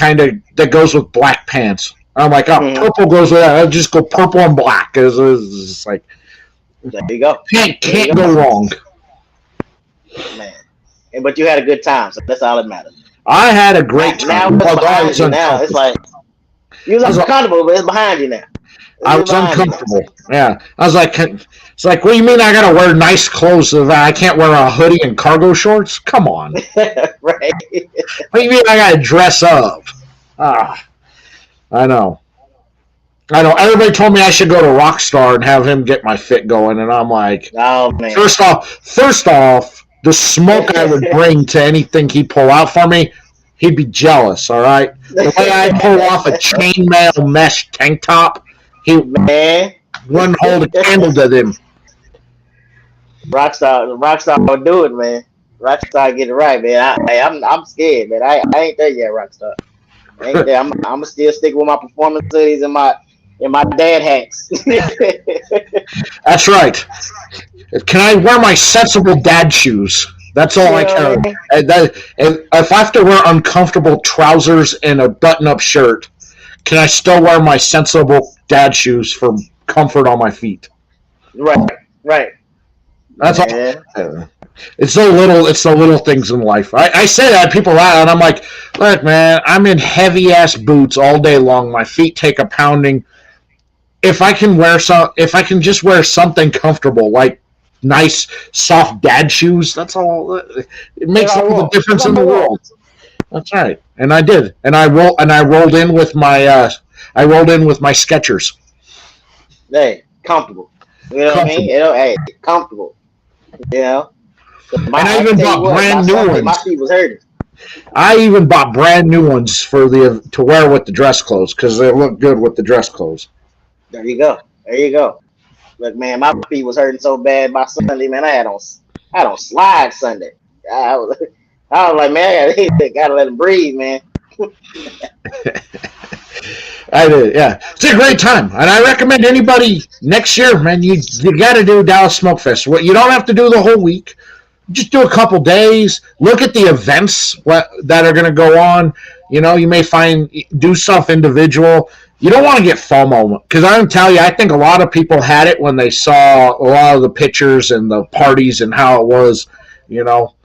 goes with black pants? I'm like, purple goes with that. I'll just go purple and black. It's just like, There you go. Can't go wrong. Man. But you had a good time, so that's all that matters. I had a great Now time. it's behind you. Now it's like you was uncomfortable, but it's behind you now. I was uncomfortable. Yeah, I was like, it's like, what do you mean I gotta wear nice clothes so that I can't wear a hoodie and cargo shorts? Come on. Right. What do you mean I gotta dress up? I know. Everybody told me I should go to Rockstar and have him get my fit going, and I'm like, Oh man. first off, the smoke I would bring to anything he'd pull out for me, he'd be jealous. All right, the way I pull off a chainmail mesh tank top, he Man. wouldn't hold a candle to them. Rockstar will do it, man. Rockstar get it right, man. I'm scared, man. I ain't there yet, Rockstar. I ain't there. I'm gonna still stick with my performance hoodies and my dad hats. That's right. Can I wear my sensible dad shoes? That's all I care. And if I have to wear uncomfortable trousers and a button-up shirt, can I still wear my sensible dad shoes for comfort on my feet? Right. Right. That's Yeah. all. It's the little things in life. I say that people laugh, and I'm like, look, man, I'm in heavy ass boots all day long. My feet take a pounding. If I can just wear something comfortable, like nice soft dad shoes, that's all. It makes all the difference in the world. That's right, and I did, and I rolled in with my Skechers. Hey, comfortable. You know what I mean? Comfortable. You know, hey, comfortable. You know. And I I even tell you bought what, by brand new Sunday my ones. feet was hurting. I even bought brand new ones to wear with the dress clothes because they look good with the dress clothes. There you go. There you go. Look, man, my feet was hurting so bad by Sunday, man. I had on slide Sunday. I was, I was like, man, I gotta let him breathe, man. I did, yeah. It's a great time, and I recommend anybody next year, man. You got to do Dallas Smokefest. What you don't have to do the whole week. Just do a couple days. Look at the events that are going to go on. You know, you may do stuff individual. You don't want to get FOMO because I'm telling you, I think a lot of people had it when they saw a lot of the pictures and the parties and how it was. You know,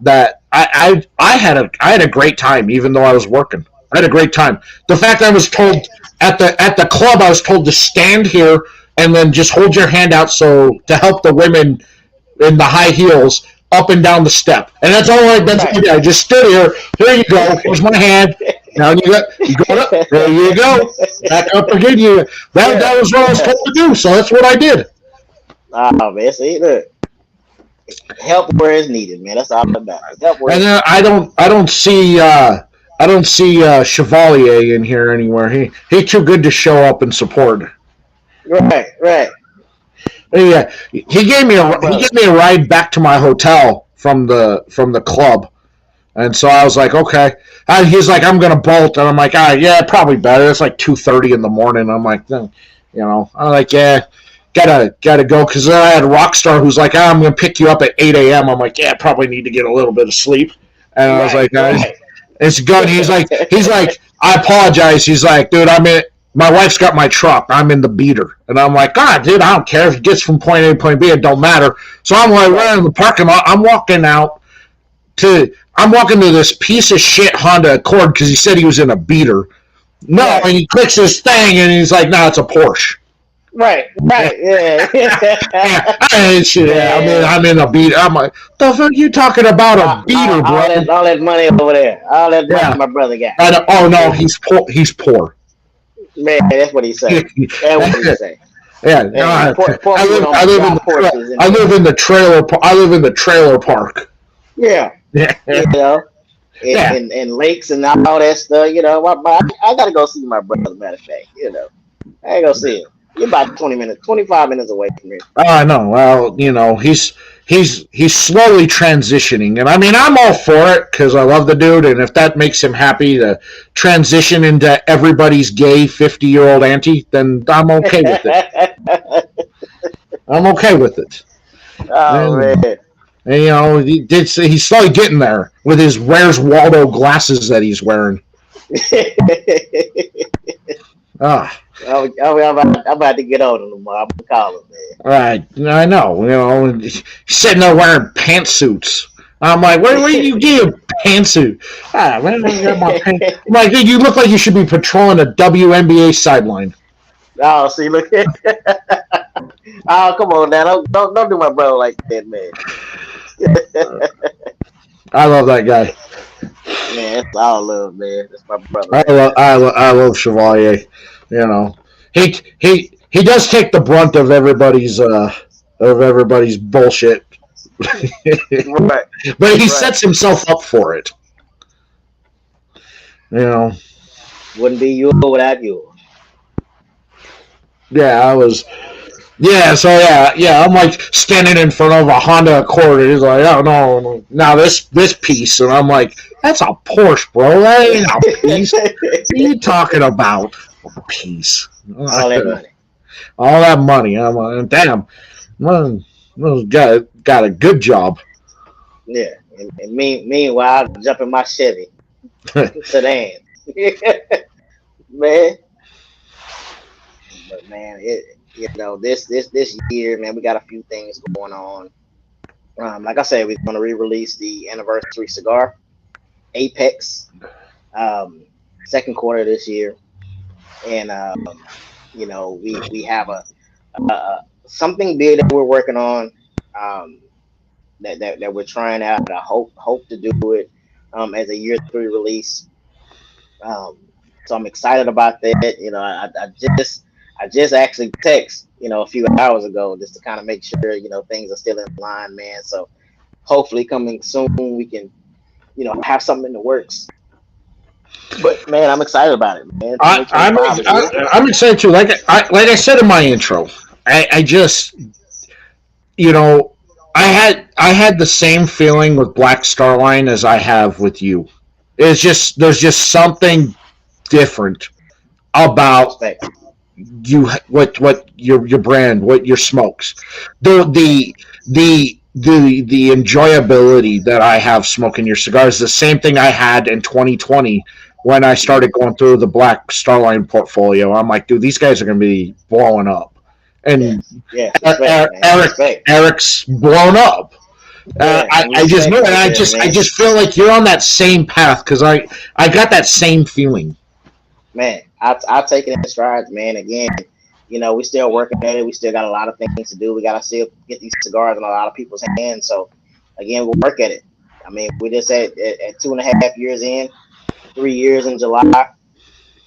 that I had a great time even though I was working. I had a great time. The fact I was told at the club, I was told to stand here and then just hold your hand out so to help the women in the high heels up and down the step, and that's all I did. Right. I just stood here. Here you go. Here's my hand. Now you go up. There you go. Back up again. That was what I was told to do. So that's what I did. Oh man, see, look, help where it's needed, man. That's all about. Help where. And I don't see Chevalier in here anywhere. He's too good to show up and support. Right. Yeah, he gave me a ride back to my hotel from the club, and so I was like, okay. He's like, I'm gonna bolt, and I'm like, yeah, probably better. It's like 2:30 in the morning. I'm like, I'm like, yeah, gotta go because then I had a Rockstar who's like, I'm gonna pick you up at 8 a.m. I'm like, yeah, probably need to get a little bit of sleep, and I was like, it's good. He's like, I apologize. He's like, dude, my wife's got my truck. I'm in the beater. And I'm like, God, dude, I don't care if it gets from point A to point B. It don't matter. So I'm like, running in the parking lot. I'm walking to this piece of shit Honda Accord because he said he was in a beater. No, and he clicks his thing, and he's like, no, it's a Porsche. Right, yeah. I'm in a beater. I'm like, the fuck you talking about a beater, bro? All that money over there. All that money my brother got. Oh, no, he's poor. Man, that's what he said. That's what he say. Yeah, I live in the trailer park. Yeah. You know, and lakes and all that stuff. You know, I gotta go see my brother. Matter of fact, you know, I ain't gonna see him. You're about 25 minutes away from here. Oh, I know. Well, you know, he's slowly transitioning, and I mean, I'm all for it because I love the dude, and if that makes him happy to transition into everybody's gay 50-year-old auntie, then I'm okay with it. I'm okay with it. Oh, man. And, you know, he's slowly getting there with his Where's Waldo glasses that he's wearing. I'm about to get on him tomorrow. I'm gonna call him, man. Right, I know. You know, he's sitting there wearing pantsuits. I'm like, where you get your pantsuit? Man, I got my pants. I'm like, dude, you look like you should be patrolling a WNBA sideline. Oh, see, look. Oh, come on now, don't do my brother like that, man. I love that guy. Man, it's all love, man. That's my brother. I love Chevalier. You know, he does take the brunt of everybody's bullshit, right. But he sets himself up for it. You know, wouldn't be you without you. Yeah, I was. Yeah, so yeah, I'm like standing in front of a Honda Accord, and he's like, oh no, now this piece, and I'm like, that's a Porsche, bro. That ain't a piece. What are you talking about? A piece. All that money. All that money. I'm like, damn, well, got a good job. Yeah, and meanwhile, I jump in my Chevy sedan, man. But man, this year, man, we got a few things going on. Like I said, we're gonna re-release the anniversary cigar, Apex, um, second quarter this year, and we have a something big that we're working on. Um, that we're trying out. I hope to do it as a year three release. Um, so I'm excited about that. I just actually text a few hours ago just to kind of make sure things are still in line, man. So hopefully coming soon we can have something in the works. But man, I'm excited about it, man. I, I'm 2025 is here. I'm excited too. Like I said in my intro, I just you know I had the same feeling with Black Starline as I have with you. It's just there's just something different about Respect. you what your brand, what your smokes, the enjoyability that I have smoking your cigars, the same thing I had in 2020 when I started going through the Black Starline portfolio. I'm like, dude, these guys are going to be blowing up, and Yes, yes, respect, man. Respect. Eric's blown up. Yeah, some I just respect know, and right there, I man. just feel like you're on that same path because I got that same feeling. Man, I take it in strides, man. Again, we still working at it. We still got a lot of things to do. We gotta still get these cigars in a lot of people's hands. So again, we'll work at it. I mean, we just at 2.5 years in, 3 years in July. I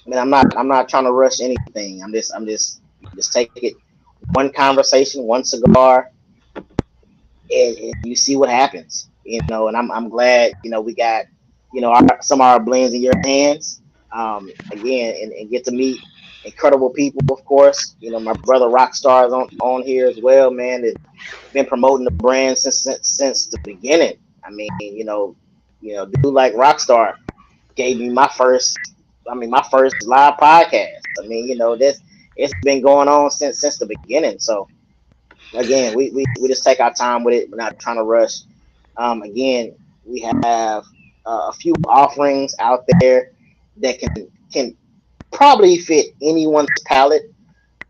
mean, I'm not trying to rush anything. I'm just take it one conversation, one cigar, and you see what happens. And I'm glad, we got, some of our blends in your hands. Again, and get to meet incredible people, of course. My brother Rockstar is on here as well, man. That been promoting the brand since the beginning. I mean, dude like Rockstar gave me my first live podcast. I mean, this it's been going on since the beginning. So again, we just take our time with it. We're not trying to rush. Again, we have a few offerings out there that can probably fit anyone's palate,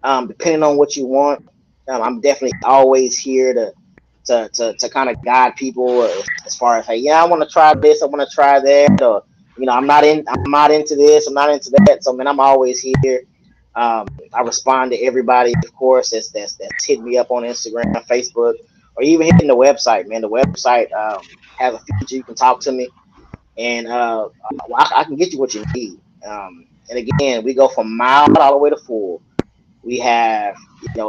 depending on what you want. I'm definitely always here to kind of guide people as far as, hey, yeah, I want to try this, I want to try that, or I'm not into this, I'm not into that. So man, I'm always here. I respond to everybody, of course, that's hitting me up on Instagram, Facebook, or even hitting the website. Man, the website has a feature you can talk to me, and I can get you what you need. And again, we go from mild all the way to full. We have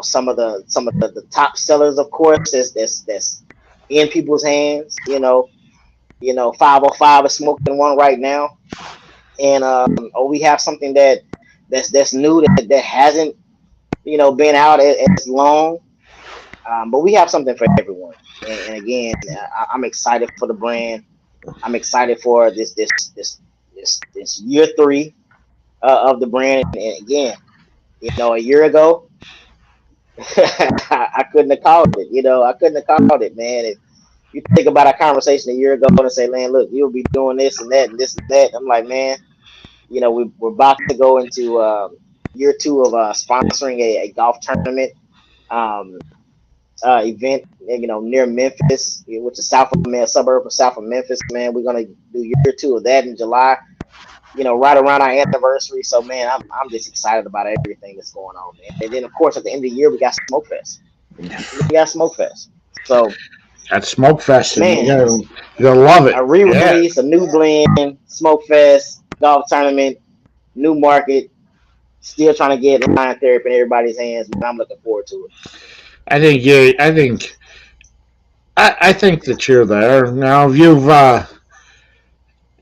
some of the top sellers, of course, that's in people's hands. 505 is smoking one right now, and or we have something that's new that hasn't been out as long. But we have something for everyone. And again, I'm excited for the brand. I'm excited for this year three of the brand. And again, a year ago, I couldn't have called it. I couldn't have called it, man. If you think about our conversation a year ago and say, man, look, you'll be doing this and that and this and that. I'm like, man, we're about to go into year two of sponsoring a golf tournament um, event, near Memphis, which is suburb of south of Memphis. Man, we're gonna do year two of that in July. Right around our anniversary. So man, I'm just excited about everything that's going on, man. And then of course at the end of the year we got Smokefest. We got Smokefest. So At Smokefest, and man, you're gonna love it. a Yeah, re-release, a new blend, Smokefest, golf tournament, new market. Still trying to get line therapy in everybody's hands, but I'm looking forward to it. I think you. I think that you're there now.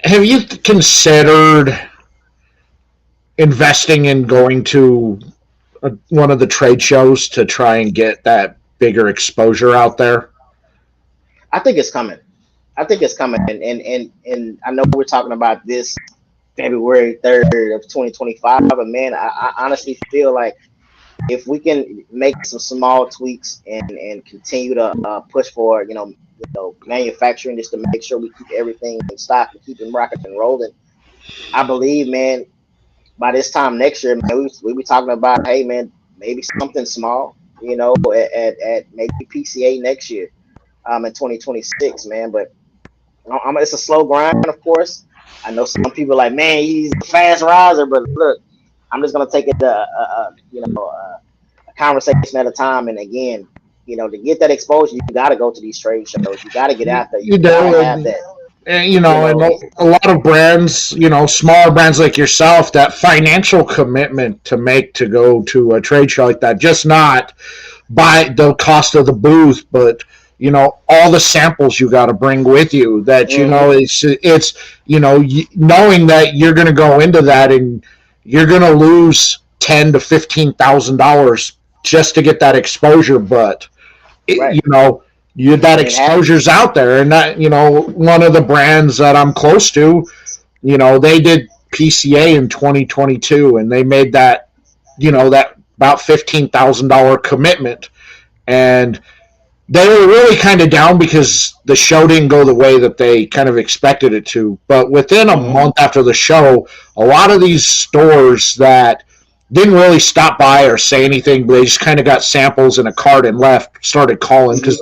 Have you considered investing in going to one of the trade shows to try and get that bigger exposure out there? I think it's coming. I think it's coming, and I know we're talking about this February 3rd of 2025, but man, I honestly feel like if we can make some small tweaks and continue to push for manufacturing just to make sure we keep everything in stock and keep them rocking and rolling, I believe, man, by this time next year, man, we be talking about, hey, man, maybe something small, at maybe PCA next year, in 2026, man. But it's a slow grind, of course. I know some people are like, man, he's a fast riser, but look, I'm just gonna take it a conversation at a time. And again, to get that exposure, you got to go to these trade shows. You got to get out there. You You got to do, have that. and a lot of brands, smaller brands like yourself, that financial commitment to make to go to a trade show like that, just not by the cost of the booth, but all the samples you got to bring with you. That it's knowing that you're going to go into that and you're going to lose $10,000 to $15,000 just to get that exposure, but Right. that exposure's out there, and that one of the brands that I'm close to, they did PCA in 2022, and they made that that about $15,000 commitment, and they were really kind of down because the show didn't go the way that they kind of expected it to. But within a month after the show, a lot of these stores that didn't really stop by or say anything, but they just kind of got samples in a cart and left, started calling, because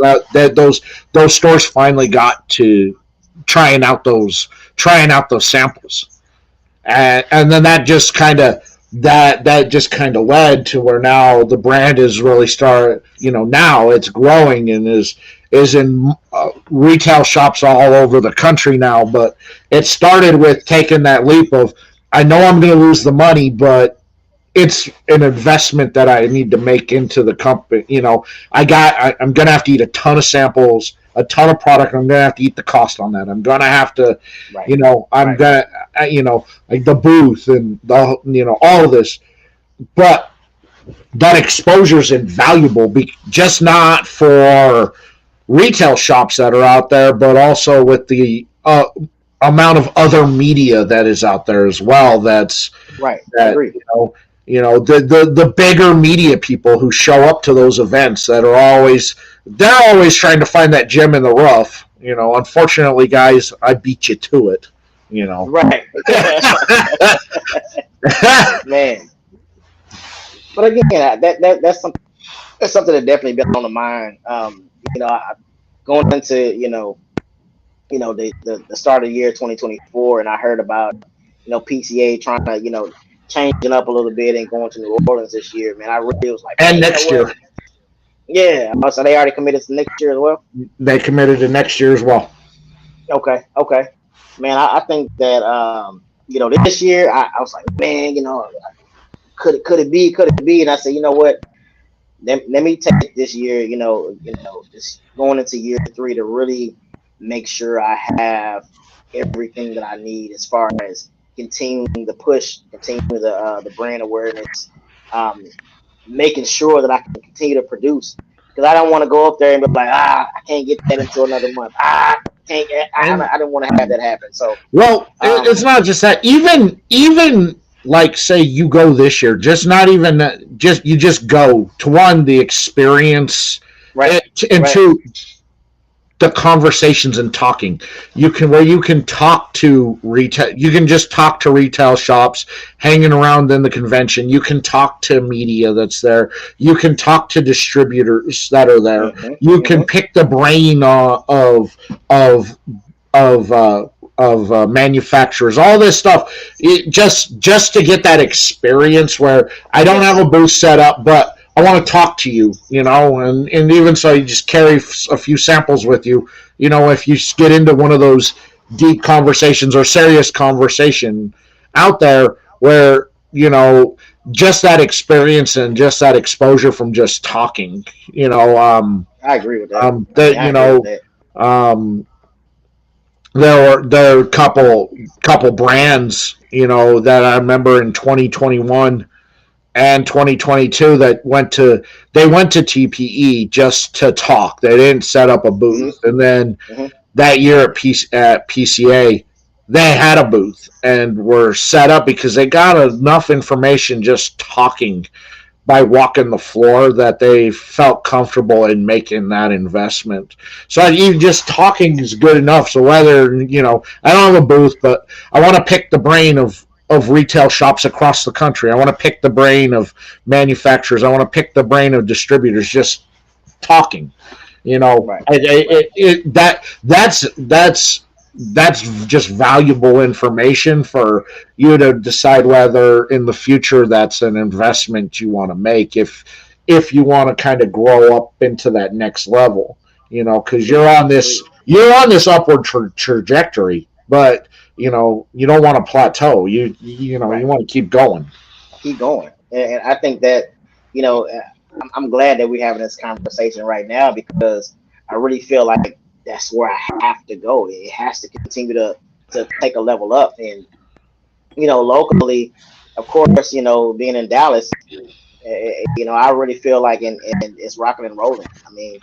those stores finally got to trying out those samples, and then that just kind of led to where now the brand is really now it's growing and is in retail shops all over the country now. But it started with taking that leap of, I know I'm going to lose the money, but it's an investment that I need to make into the company. I'm going to have to eat a ton of samples, a ton of product. I'm going to have to eat the cost on that. I'm going to have to, Right. I'm going to, like the booth and all of this. But that exposure is invaluable, just not for retail shops that are out there, but also with the amount of other media that is out there as well. That's right. I agree. The bigger media people who show up to those events that are always trying to find that gem in the rough. Unfortunately, guys, I beat you to it. Right. Man. But again, that's something that definitely been on the mind. Going into the start of the year 2024, and I heard about PCA trying to changing up a little bit and going to New Orleans this year. Man, I really was like, and next year. Yeah, so they already committed to next year as well. They committed to next year as well. Okay. Man, I think that this year I was like, man, could it be? And I said, you know what? Let me take this year, just going into year 3 to really make sure I have everything that I need as far as continuing the push, continuing the brand awareness, making sure that I can continue to produce. Because I don't want to go up there and be like, I can't get that until another month. I didn't want to have that happen. So it's not just that. Even like, say you go this year, you just go to the experience, right, and to the conversations and talking. You can talk to retail. You can just talk to retail shops hanging around in the convention. You can talk to media that's there. You can talk to distributors that are there. You can pick the brain of manufacturers, all this stuff, just to get that experience where I don't have a booth set up, but I want to talk to you, and even so, you just carry a few samples with you. If you get into one of those deep conversations or serious conversation out there where, just that experience and just that exposure from just talking, I agree with that. There were a couple brands, that I remember in 2021 and 2022 that went to TPE just to talk. They didn't set up a booth. And then that year at PCA, they had a booth and were set up because they got enough information just talking by walking the floor that they felt comfortable in making that investment. So even just talking is good enough. So whether, I don't have a booth, but I want to pick the brain of of retail shops across the country. I want to pick the brain of manufacturers. I want to pick the brain of distributors. Just talking, Right. That's just valuable information for you to decide whether in the future that's an investment you want to make, if you want to kind of grow up into that next level, because you're on this upward trajectory, but you don't want to plateau. You Right. want to keep going. Keep going. And I think that, I'm glad that we're having this conversation right now, because I really feel like that's where I have to go. It has to continue to take a level up. And, locally, of course, being in Dallas, I really feel like and it's rocking and rolling. I mean,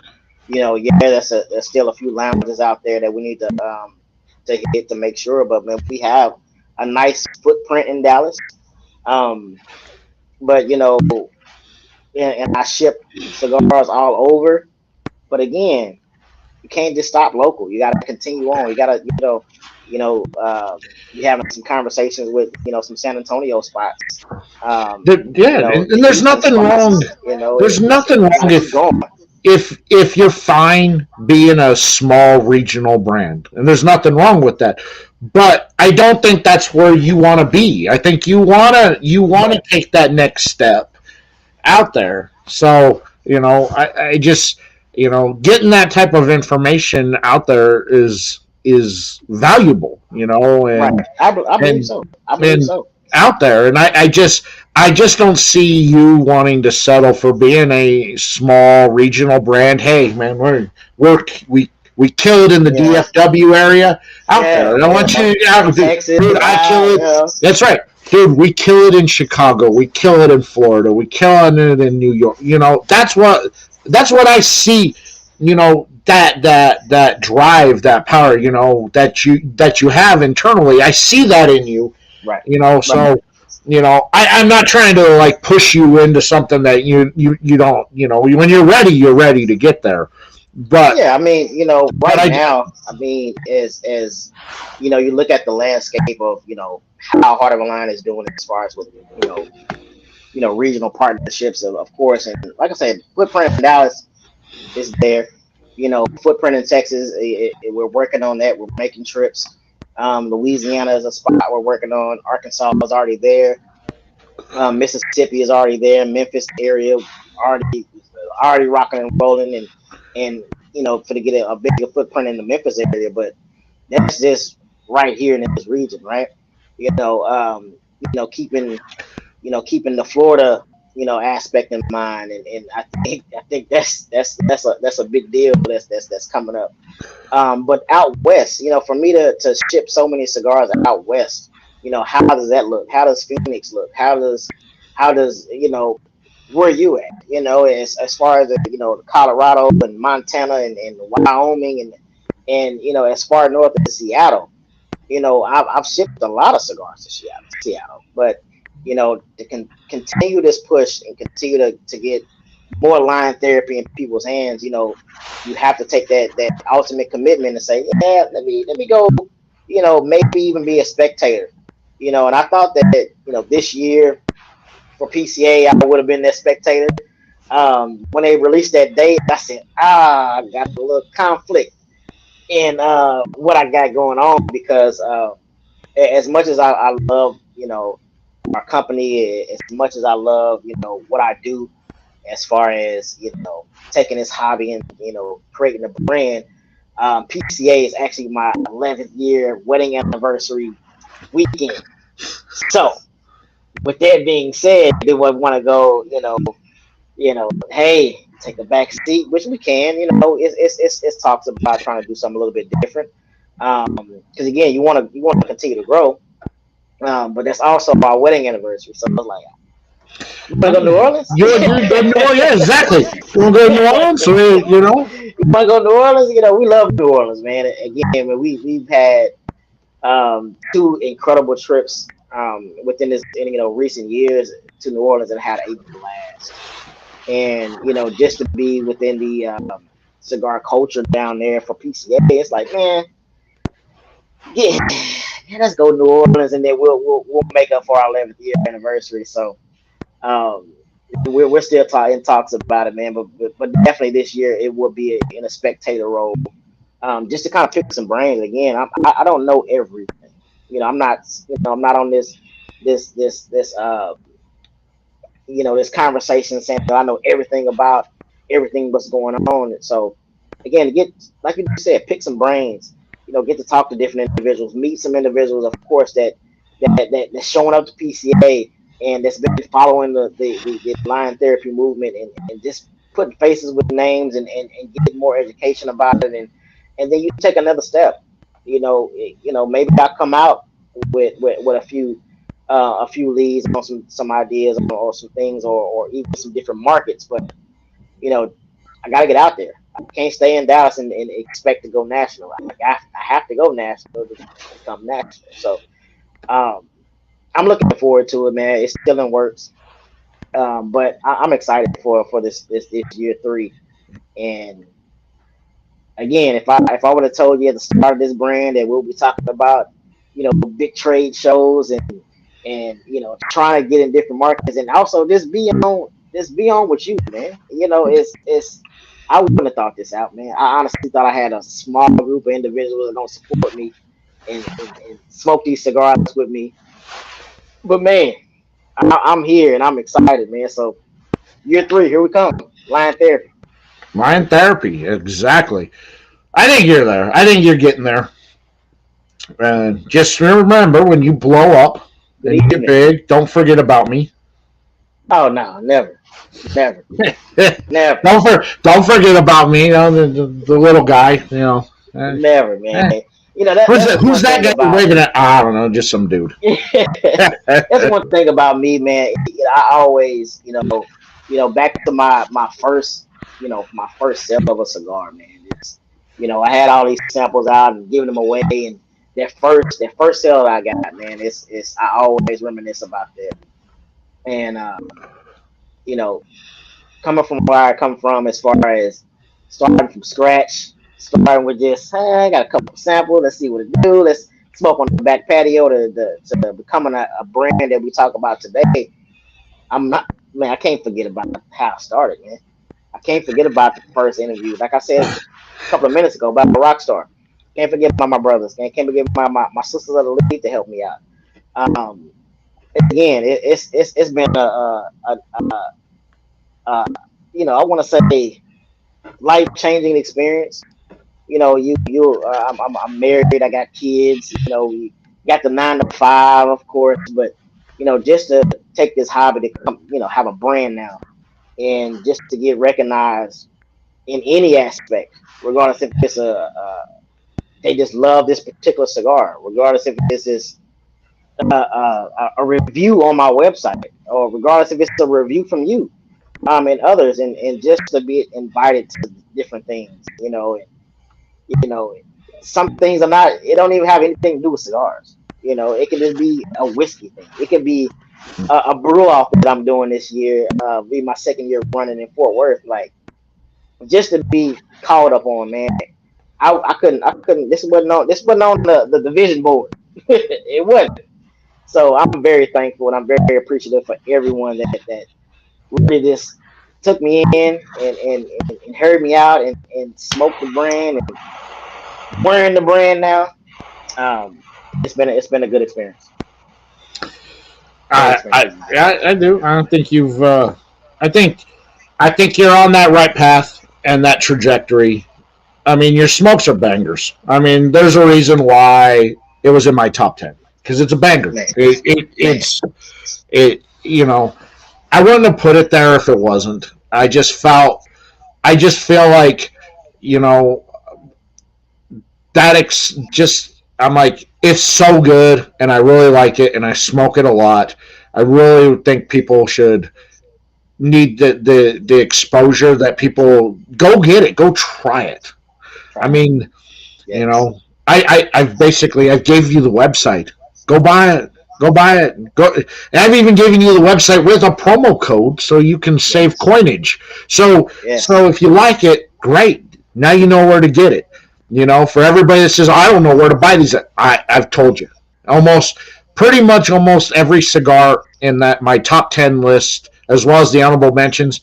yeah, there's still a few lounges out there that we need to hit to make sure. But man, we have a nice footprint in Dallas. Um, but and I ship cigars all over. But again, you can't just stop local. You got to continue on. You got to, you having some conversations with, some San Antonio spots. Yeah, and there's Houston nothing wrong. spots. There's nothing You wrong gotta keep going. if you're fine being a small regional brand, and there's nothing wrong with that. But I don't think that's where you want to be. I think you wanna take that next step out there. So I just getting that type of information out there is valuable. Right. And I believe and so. I believe and so. out there, and I just don't see you wanting to settle for being a small regional brand. Hey man, we kill it in the Yeah. DFW area out Yeah. there. And I want you to, Texas. dude, I kill it. That's right, dude. We kill it in Chicago. We kill it in Florida. We kill it in New York. That's what I see. That drive, that power. That you have internally. I see that in you. Right. So I'm not trying to like push you into something that you don't. When you're ready to get there. But Yeah, I mean, but right now, I mean, as you look at the landscape of, how Heart of a Lion is doing as far as with, regional partnerships, of course, and like I said, footprint in Dallas is there. Footprint in Texas, we're working on that. We're making trips. Louisiana is a spot we're working on. Arkansas is already there. Mississippi is already there. Memphis area already rocking and rolling, and for to get a bigger footprint in the Memphis area. But that's just right here in this region, right? Keeping keeping the Florida aspect in mind, and I think that's a big deal that's coming up. But out west, for me to ship so many cigars out west, how does that look? How does Phoenix look? How does where you at? As far as Colorado and Montana and Wyoming and as far north as Seattle. I've shipped a lot of cigars to Seattle, but to continue this push and continue to get more line therapy in people's hands, you have to take that ultimate commitment and say, yeah, let me go, maybe even be a spectator, and I thought that this year for PCA I would have been that spectator. When they released that date, I said, I got a little conflict in what I got going on, because as much as I love our company, as much as I love what I do, as far as taking this hobby and creating a brand. PCA is actually my 11th year wedding anniversary weekend. So, with that being said, they would want to go, hey, take a back seat, which we can. It's talks about trying to do something a little bit different. Because again, you want to continue to grow. But that's also our wedding anniversary. So I was like, you want to go to New Orleans? You're New Orleans, yeah, exactly. You want to go to New Orleans? So, You want to go to New Orleans? We love New Orleans, man. Again, we've had two incredible trips within this recent years to New Orleans, and had a blast. And just to be within the cigar culture down there for PCA, it's like, man, yeah, yeah, let's go to New Orleans, and then we'll make up for our 11th year anniversary. So um, we're still in talks about it, man. But definitely this year it will be in a spectator role, just to kind of pick some brains. Again, I don't know everything. I'm not on this this conversation saying that I know everything about everything that's going on. So again, get like you said, pick some brains. Get to talk to different individuals, meet some individuals, of course, that's showing up to PCA and that's been following the line therapy movement, and just putting faces with names, and get more education about it, and then you take another step. Maybe I'll come out with a few leads on some ideas, or some things, or even some different markets. But you know, I got to get out there. I can't stay in Dallas and expect to go national. I have to go national to become national. So um, I'm looking forward to it, man. It's still in works, but I'm excited for this year three. And again, if I would have told you at the start of this brand that we'll be talking about, big trade shows, and trying to get in different markets, and also just be on with you, man. It's I wouldn't have thought this out, man. I honestly thought I had a small group of individuals that don't support me and smoke these cigars with me. But man, I'm here and I'm excited, man. So year three, here we come. Line therapy. Line therapy, exactly. I think you're there. I think you're getting there. Just remember, when you blow up Good and get evening. big, don't forget about me. Oh no, never, never, never, Don't forget about me. The little guy. Eh, never, man. eh. That's Who's one that thing guy you're about waving at? I don't know, just some dude. that's one thing about me, man. I always, back to my first, my first sip of a cigar, man. It's, I had all these samples out and giving them away, and that first sale I got, man. It's I always reminisce about that, and you know, coming from where I come from, as far as starting from scratch, starting with just, hey, I got a couple of samples. Let's see what it do. Let's smoke on the back patio to becoming a brand that we talk about today. I'm not, man. I can't forget about how I started, man. I can't forget about the first interview. Like I said a couple of minutes ago about Rockstar. Can't forget about my brothers. Can't forget my sisters of the league to help me out. Um, Again, it's been a I want to say life changing experience. I'm married. I got kids. We got the 9 to 5, of course, but just to take this hobby to come, have a brand now, and just to get recognized in any aspect, regardless if it's they just love this particular cigar, regardless if this is a review on my website, or regardless if it's a review from you, and others, and just to be invited to different things, you know, some things are not. It don't even have anything to do with cigars. It can just be a whiskey thing. It could be a brew off that I'm doing this year. Be my second year running in Fort Worth. Like, just to be called up on, man. I couldn't. This wasn't on the division board. It wasn't. So I'm very thankful, and I'm very appreciative for everyone that really just took me in, and heard me out, and smoked the brand, and wearing the brand now. Um, it's been a good experience. Good I, experience. I do. I don't think you've. I think I think you're on that right path and that trajectory. I mean, your smokes are bangers. I mean, there's a reason why it was in my top 10, because it's a banger. Man, man. It. I wouldn't have put it there if it wasn't. I just feel like, you know, just, I'm like, it's so good, and I really like it, and I smoke it a lot. I really think people should need the exposure, that people go get it, go try it. I Try it. mean, you Yes. know, I gave you the website. Go buy it. Go buy it. Go. And I've even given you the website with a promo code so you can save Yes. coinage. So Yes. so if you like it, great. Now you know where to get it. For everybody that says, I don't know where to buy these, I've told you. Pretty much almost every cigar in that my top 10 list, as well as the honorable mentions,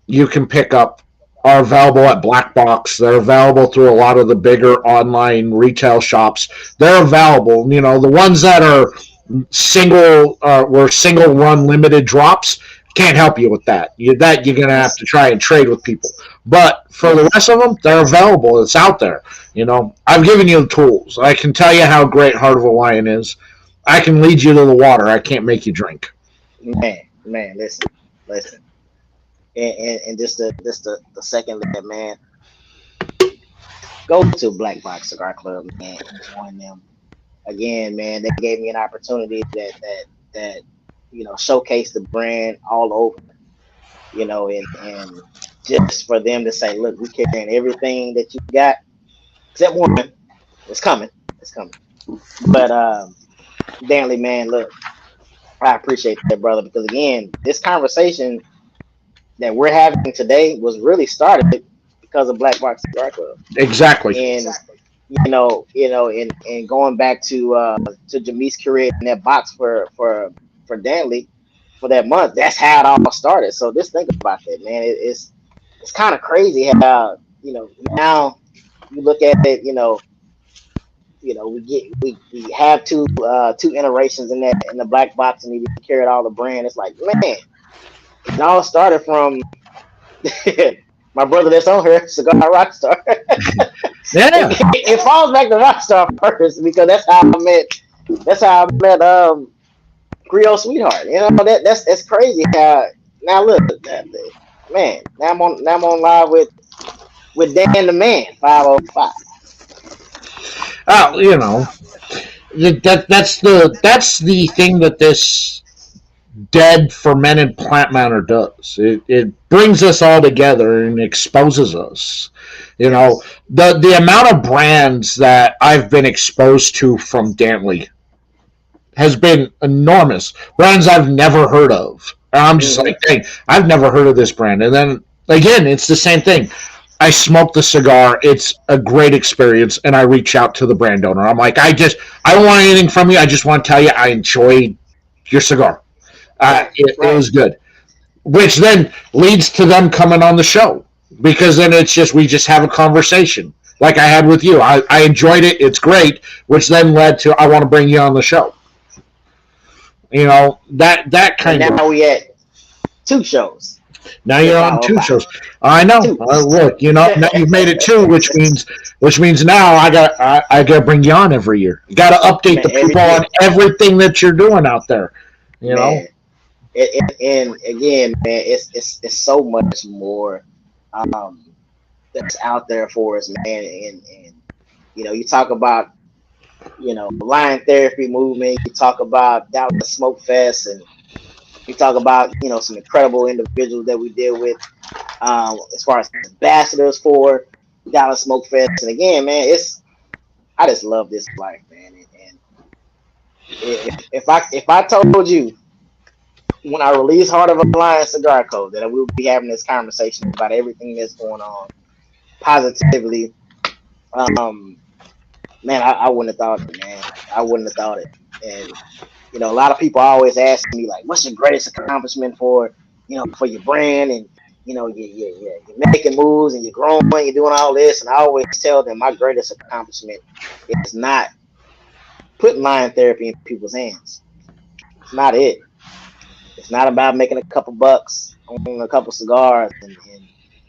you can pick up are available at Black Box. They're available through a lot of the bigger online retail shops. They're available. You know, the ones that are were single run limited drops, can't help you with that. You're gonna have to try and trade with people. But for the rest of them, they're available. It's out there. You know, I've given you the tools. I can tell you how great Heart of a Lion is. I can lead you to the water. I can't make you drink. Man, listen. And just the second that, man, go to Black Box Cigar Club, man, and join them. Again, man, they gave me an opportunity that showcase the brand all over, and just for them to say, look, we carrying everything that you got except one. It's coming. But Danley, man, look, I appreciate that, brother, because again, this conversation that we're having today was really started because of Black Box Cigar Club. Exactly. And and going back to Jameis creating that box for Danley for that month, that's how it all started. So just think about that, man. It's kind of crazy how now you look at it, we have two iterations in the black box, and we carried all the brand. It's like, man, it all started from my brother that's on here, Cigar Rockstar. Yeah, it falls back to Rockstar first because that's how I met Creole Sweetheart. That's crazy how now look, man. Now I'm on live with Dan the Man 505. That's the thing that this dead fermented plant matter does. It brings us all together and exposes us. The amount of brands that I've been exposed to from Dantley has been enormous. Brands I've never heard of. And I'm just like, dang, I've never heard of this brand. And then again, it's the same thing. I smoke the cigar. It's a great experience, and I reach out to the brand owner. I'm like, I don't want anything from you. I just want to tell you I enjoyed your cigar. It was good, which then leads to them coming on the show, because then we just have a conversation like I had with you. I enjoyed it. It's great, which then led to I want to bring you on the show. That kind of. Now we at 2 shows. Now you're on 2 shows. I know. Look, now you've made it 2, which means now I got to bring you on every year. You got to update the people on everything that you're doing out there. And again, man, it's so much more that's out there for us, man. And you talk about Lion Therapy movement. You talk about Dallas Smokefest, and you talk about some incredible individuals that we deal with as far as ambassadors for Dallas Smokefest. And again, man, I just love this life, man. And if I told you when I release Heart of a Lion Cigar Code that we'll be having this conversation about everything that's going on positively, man, I wouldn't have thought it, man. I wouldn't have thought it. And a lot of people always ask me, like, what's your greatest accomplishment for your brand? And you're making moves and you're growing, you're doing all this. And I always tell them my greatest accomplishment is not putting Lion Therapy in people's hands. It's not it. It's not about making a couple bucks on a couple cigars and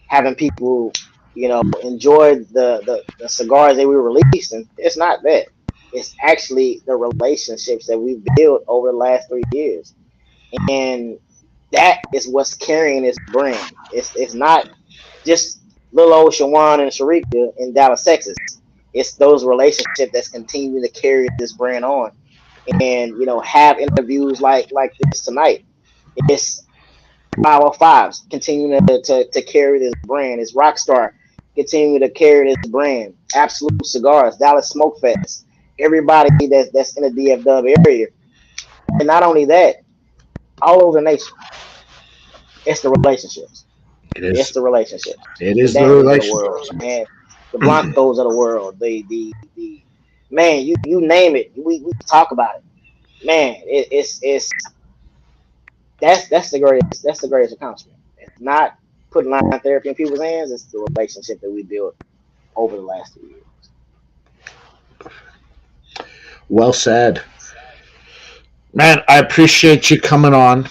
having people, enjoy the cigars that we released. And it's not that. It's actually the relationships that we've built over the last 3 years. And that is what's carrying this brand. It's not just little old SherJuan and Sharika in Dallas, Texas. It's those relationships that's continuing to carry this brand on. And, have interviews like this tonight. It's 505s continuing to carry this brand. It's Rockstar continuing to carry this brand. Absolute Cigars, Dallas Smokefest. Everybody that's in the DFW area. And not only that, all over the nation. It's the relationships. It's the relationships. It is the relationships. Man, the Blancos of the world, the man, you name it, we talk about it. Man, it's that's the greatest accomplishment. It's not putting line therapy in people's hands. It's the relationship that we built over the last 2 years. Well said. Man, I appreciate you coming on.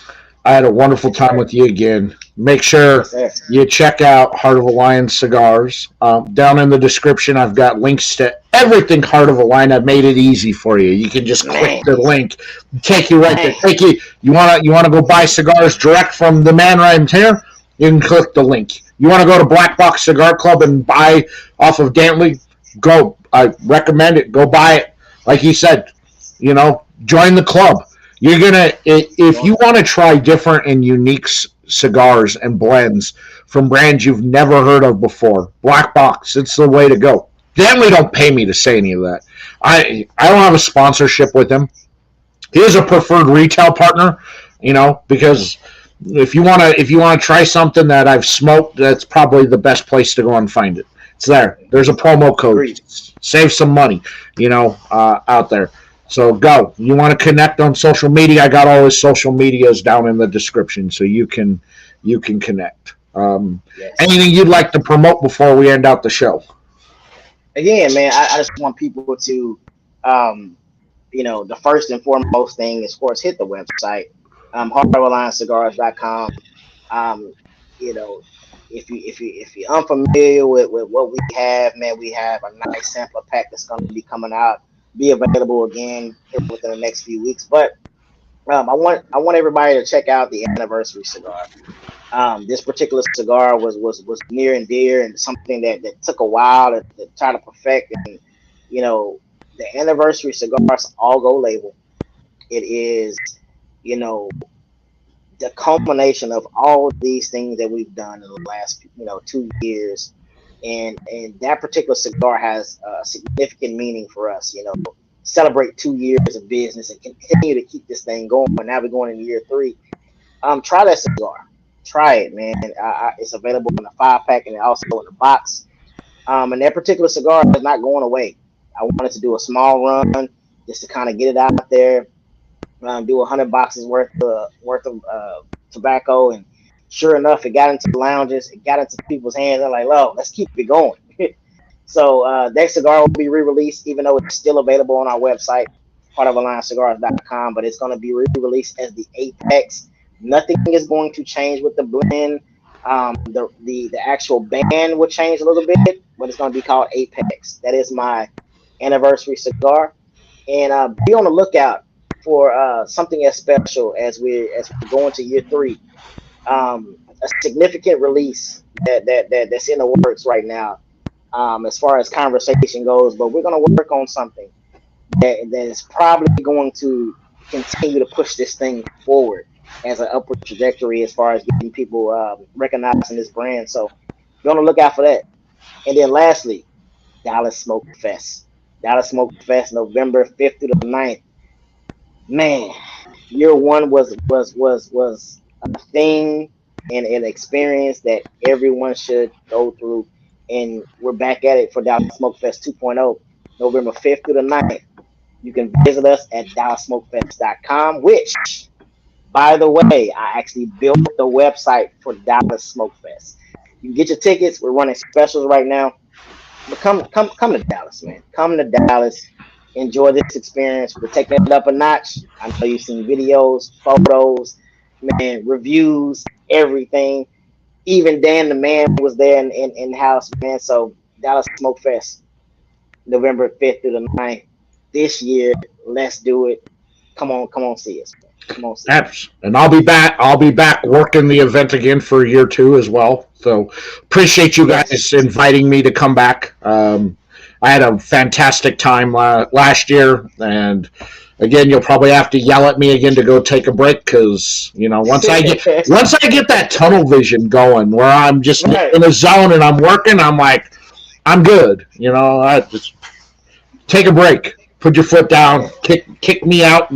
I had a wonderful Yes, time sir. with you again. Make sure Yes, sir. you check out Heart of a Lion Cigars. Down in the description, I've got links to everything Heart of a Lion. I've made it easy for you. You can just click Man, the link, take you right there. man. Take you. You wanna go buy cigars direct from the man right here? You can click the link. You want to go to Black Box Cigar Club and buy off of Dantley? Go. I recommend it. Go buy it. Like he said, join the club. You're gonna if you want to try different and unique cigars and blends from brands you've never heard of before. Black Box, it's the way to go. Dantley don't pay me to say any of that. I don't have a sponsorship with him. He is a preferred retail partner, because if you wanna try something that I've smoked, that's probably the best place to go and find it. It's there. There's a promo code. Agreed. Save some money, out there. So go. You want to connect on social media? I got all his social medias down in the description, so you can connect. Yes. Anything you'd like to promote before we end out the show? Again, man, I just want people to, the first and foremost thing is, of course, hit the website, heartofalliancecigars.com. Um, you know, if you're unfamiliar with what we have, man, we have a nice sampler pack that's going to be coming out, be available again here within the next few weeks. But I want everybody to check out the anniversary cigar. This particular cigar was near and dear, and something that took a while to try to perfect. And the anniversary cigars all go label. It is, you know, the culmination of all these things that we've done in the last 2 years, and that particular cigar has a significant meaning for us. Celebrate 2 years of business and continue to keep this thing going. Now we're going into year 3. Try that cigar. Try it, man. It's available in a 5-pack and also in the box. And that particular cigar is not going away. I wanted to do a small run just to kind of get it out there. Do 100 boxes worth of tobacco, and sure enough, it got into the lounges, it got into people's hands. I'm like, "Oh, let's keep it going." So that cigar will be re-released, even though it's still available on our website, heartofalliancecigars.com. But it's going to be re-released as the Apex. Nothing is going to change with the blend. The actual band will change a little bit, but it's going to be called Apex. That is my anniversary cigar, and be on the lookout for something as special as we go into year 3. A significant release that's in the works right now, as far as conversation goes. But we're going to work on something that is probably going to continue to push this thing forward as an upward trajectory as far as getting people recognizing this brand. So be on the lookout for that. And then lastly, Dallas Smokefest. Dallas Smokefest, November 5th through the 9th. Man, year 1 was a thing and an experience that everyone should go through. And we're back at it for Dallas Smokefest 2.0, November 5th through the 9th. You can visit us at DallasSmokefest.com, which, by the way, I actually built the website for Dallas Smokefest. You can get your tickets. We're running specials right now. But come to Dallas, man. Come to Dallas. Enjoy this experience. We're taking it up a notch. I know you've seen videos, photos, man, reviews, everything. Even Dan the man was there in house, man. So Dallas Smoke Fest, November 5th through the 9th. This year, let's do it. Come on, see us. Man. Come on, see us. And I'll be back. I'll be back working the event again for year 2 as well. So appreciate you guys inviting me to come back. I had a fantastic time last year, and again, you'll probably have to yell at me again to go take a break because once I get that tunnel vision going, where I'm just in a zone and I'm working, I'm like, I'm good. I just take a break, put your foot down, kick me out.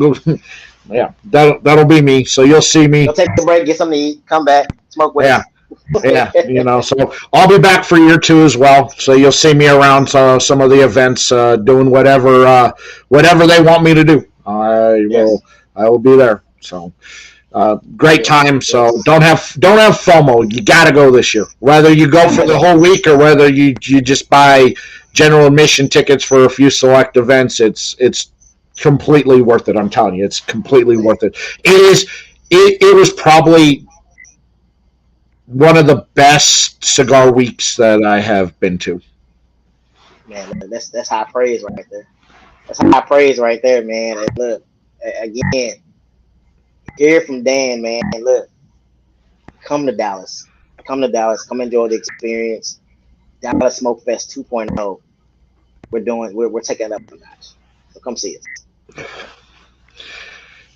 Yeah, that'll be me. So you'll see me. You'll take a break, get something to eat, come back, smoke with us. Yeah, so I'll be back for year 2 as well. So you'll see me around some of the events, doing whatever they want me to do. I will be there. So great time. So don't have FOMO. You got to go this year. Whether you go for the whole week or whether you just buy general admission tickets for a few select events, it's completely worth it. I'm telling you, it's completely worth it. It was probably one of the best cigar weeks that I have been to. Man, that's high praise right there. That's high praise right there, man. And look, again, hear from Dan, man. Look, come to Dallas. Come enjoy the experience. Dallas Smokefest 2.0. We're taking it up a notch. So come see us.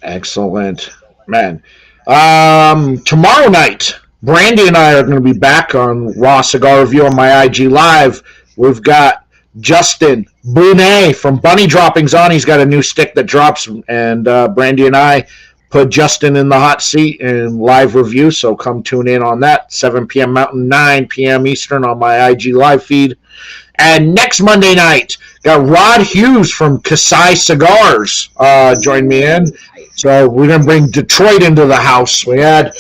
Excellent, man. Tomorrow night, Brandy and I are going to be back on Raw Cigar Review on my IG Live. We've got Justin Bonet from Bunny Droppings on. He's got a new stick that drops, and Brandy and I put Justin in the hot seat in live review, so come tune in on that, 7 p.m. Mountain, 9 p.m. Eastern on my IG Live feed. And next Monday night, got Rod Hughes from Kasai Cigars join me in. So we're going to bring Detroit into the house. We got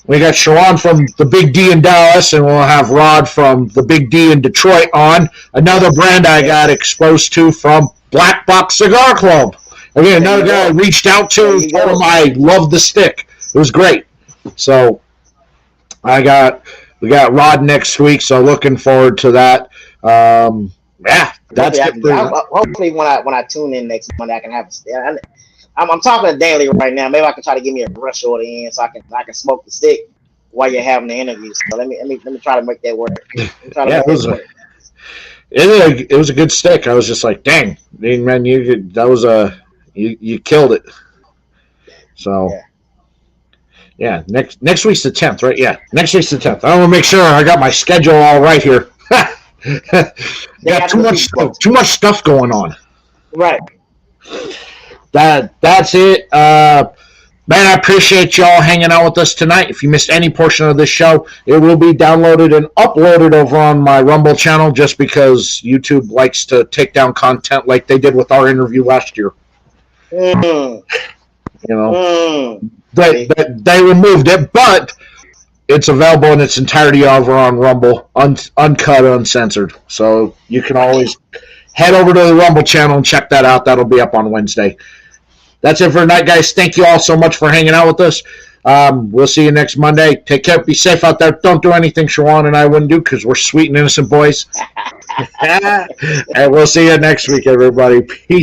SherJuan from the Big D in Dallas, and we'll have Rod from the Big D in Detroit on. Another brand I got exposed to from Black Box Cigar Club. Again, another guy I reached out to, told him I loved the stick. It was great. So we got Rod next week, so looking forward to that. That's it. Hopefully when I tune in next Monday, I can have a I'm talking to Daily right now. Maybe I can try to give me a brush order in so I can smoke the stick while you're having the interview. So let me try to make that work. It was a good stick. I was just like, dang, man, you killed it. So yeah, next week's the 10th, right? Yeah, next week's the 10th. I want to make sure I got my schedule all right here. Got too much stuff going on. Right. That's it. Man, I appreciate y'all hanging out with us tonight. If you missed any portion of this show, it will be downloaded and uploaded over on my Rumble channel just because YouTube likes to take down content like they did with our interview last year. They removed it, but it's available in its entirety over on Rumble, uncut, uncensored. So you can always head over to the Rumble channel and check that out. That'll be up on Wednesday. That's it for tonight, guys. Thank you all so much for hanging out with us. We'll see you next Monday. Take care. Be safe out there. Don't do anything SherJuan and I wouldn't do because we're sweet and innocent boys. And we'll see you next week, everybody. Peace.